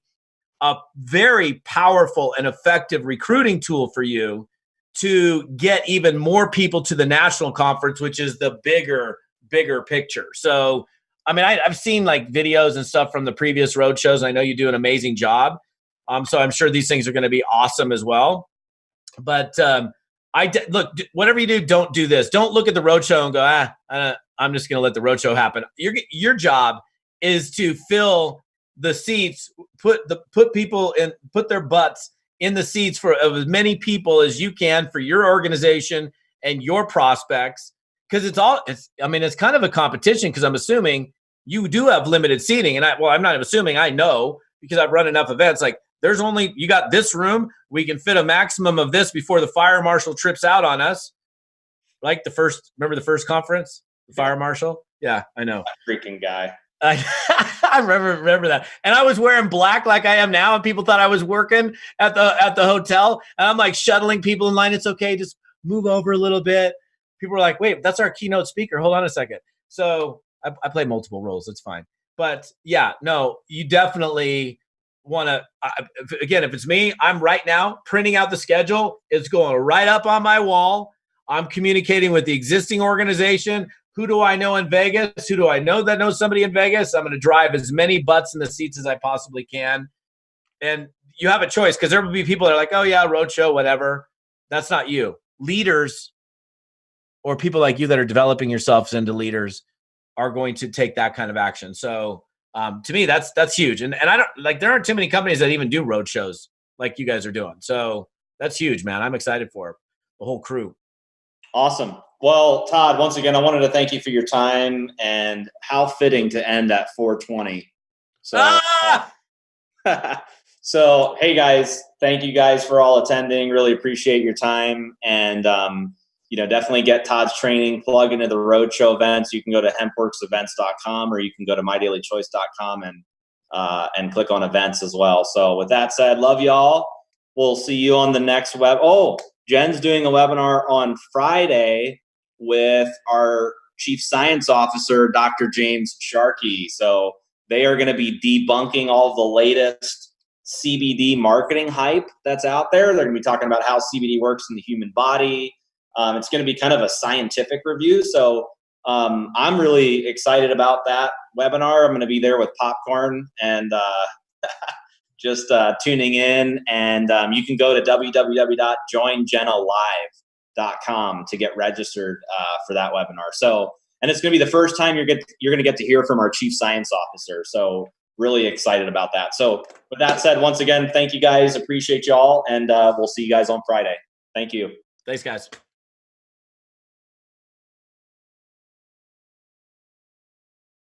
a very powerful and effective recruiting tool for you to get even more people to the national conference, which is the bigger picture. So, I mean, I've seen like videos and stuff from the previous road shows. And I know you do an amazing job. So I'm sure these things are going to be awesome as well. But look, whatever you do, don't do this. Don't look at the roadshow and go, I'm just going to let the roadshow happen. Your job is to fill the seats, put people in, put their butts in the seats for as many people as you can for your organization and your prospects. Because it's kind of a competition, because I'm assuming you do have limited seating. And I'm not assuming, I know, because I've run enough events. Like, you got this room, we can fit a maximum of this before the fire marshal trips out on us. Like remember the first conference, the fire marshal? Yeah, I know. That freaking guy. I remember that. And I was wearing black like I am now, and people thought I was working at the hotel. And I'm like shuttling people in line. It's okay, just move over a little bit. People were like, wait, that's our keynote speaker. Hold on a second. So I play multiple roles. It's fine. But yeah, no, you definitely want to, again, if it's me, I'm right now printing out the schedule. It's going right up on my wall. I'm communicating with the existing organization. Who do I know in Vegas? Who do I know that knows somebody in Vegas? I'm going to drive as many butts in the seats as I possibly can. And you have a choice, because there will be people that are like, oh yeah, roadshow, whatever. That's not you. Leaders, or people like you that are developing yourselves into leaders, are going to take that kind of action. So to me, that's huge. And I don't like, there aren't too many companies that even do road shows like you guys are doing. So that's huge, man. I'm excited for the whole crew. Awesome. Well, Todd, once again, I wanted to thank you for your time, and how fitting to end at 4:20. So, so hey guys, thank you guys for all attending. Really appreciate your time. And, definitely get Todd's training, plug into the roadshow events. You can go to hempworksevents.com, or you can go to mydailychoice.com and click on events as well. So with that said, love y'all. We'll see you on the next web. Oh, Jen's doing a webinar on Friday with our Chief Science Officer, Dr. James Sharkey. So They are going to be debunking all the latest CBD marketing hype that's out there. They're going to be talking about how CBD works in the human body. It's going to be kind of a scientific review. So I'm really excited about that webinar. I'm going to be there with popcorn and just tuning in. And you can go to www.joinjenalive.com to get registered for that webinar. So, and it's going to be the first time you're going to get to hear from our chief science officer. So really excited about that. So with that said, once again, thank you guys. Appreciate y'all. And we'll see you guys on Friday. Thank you. Thanks, guys.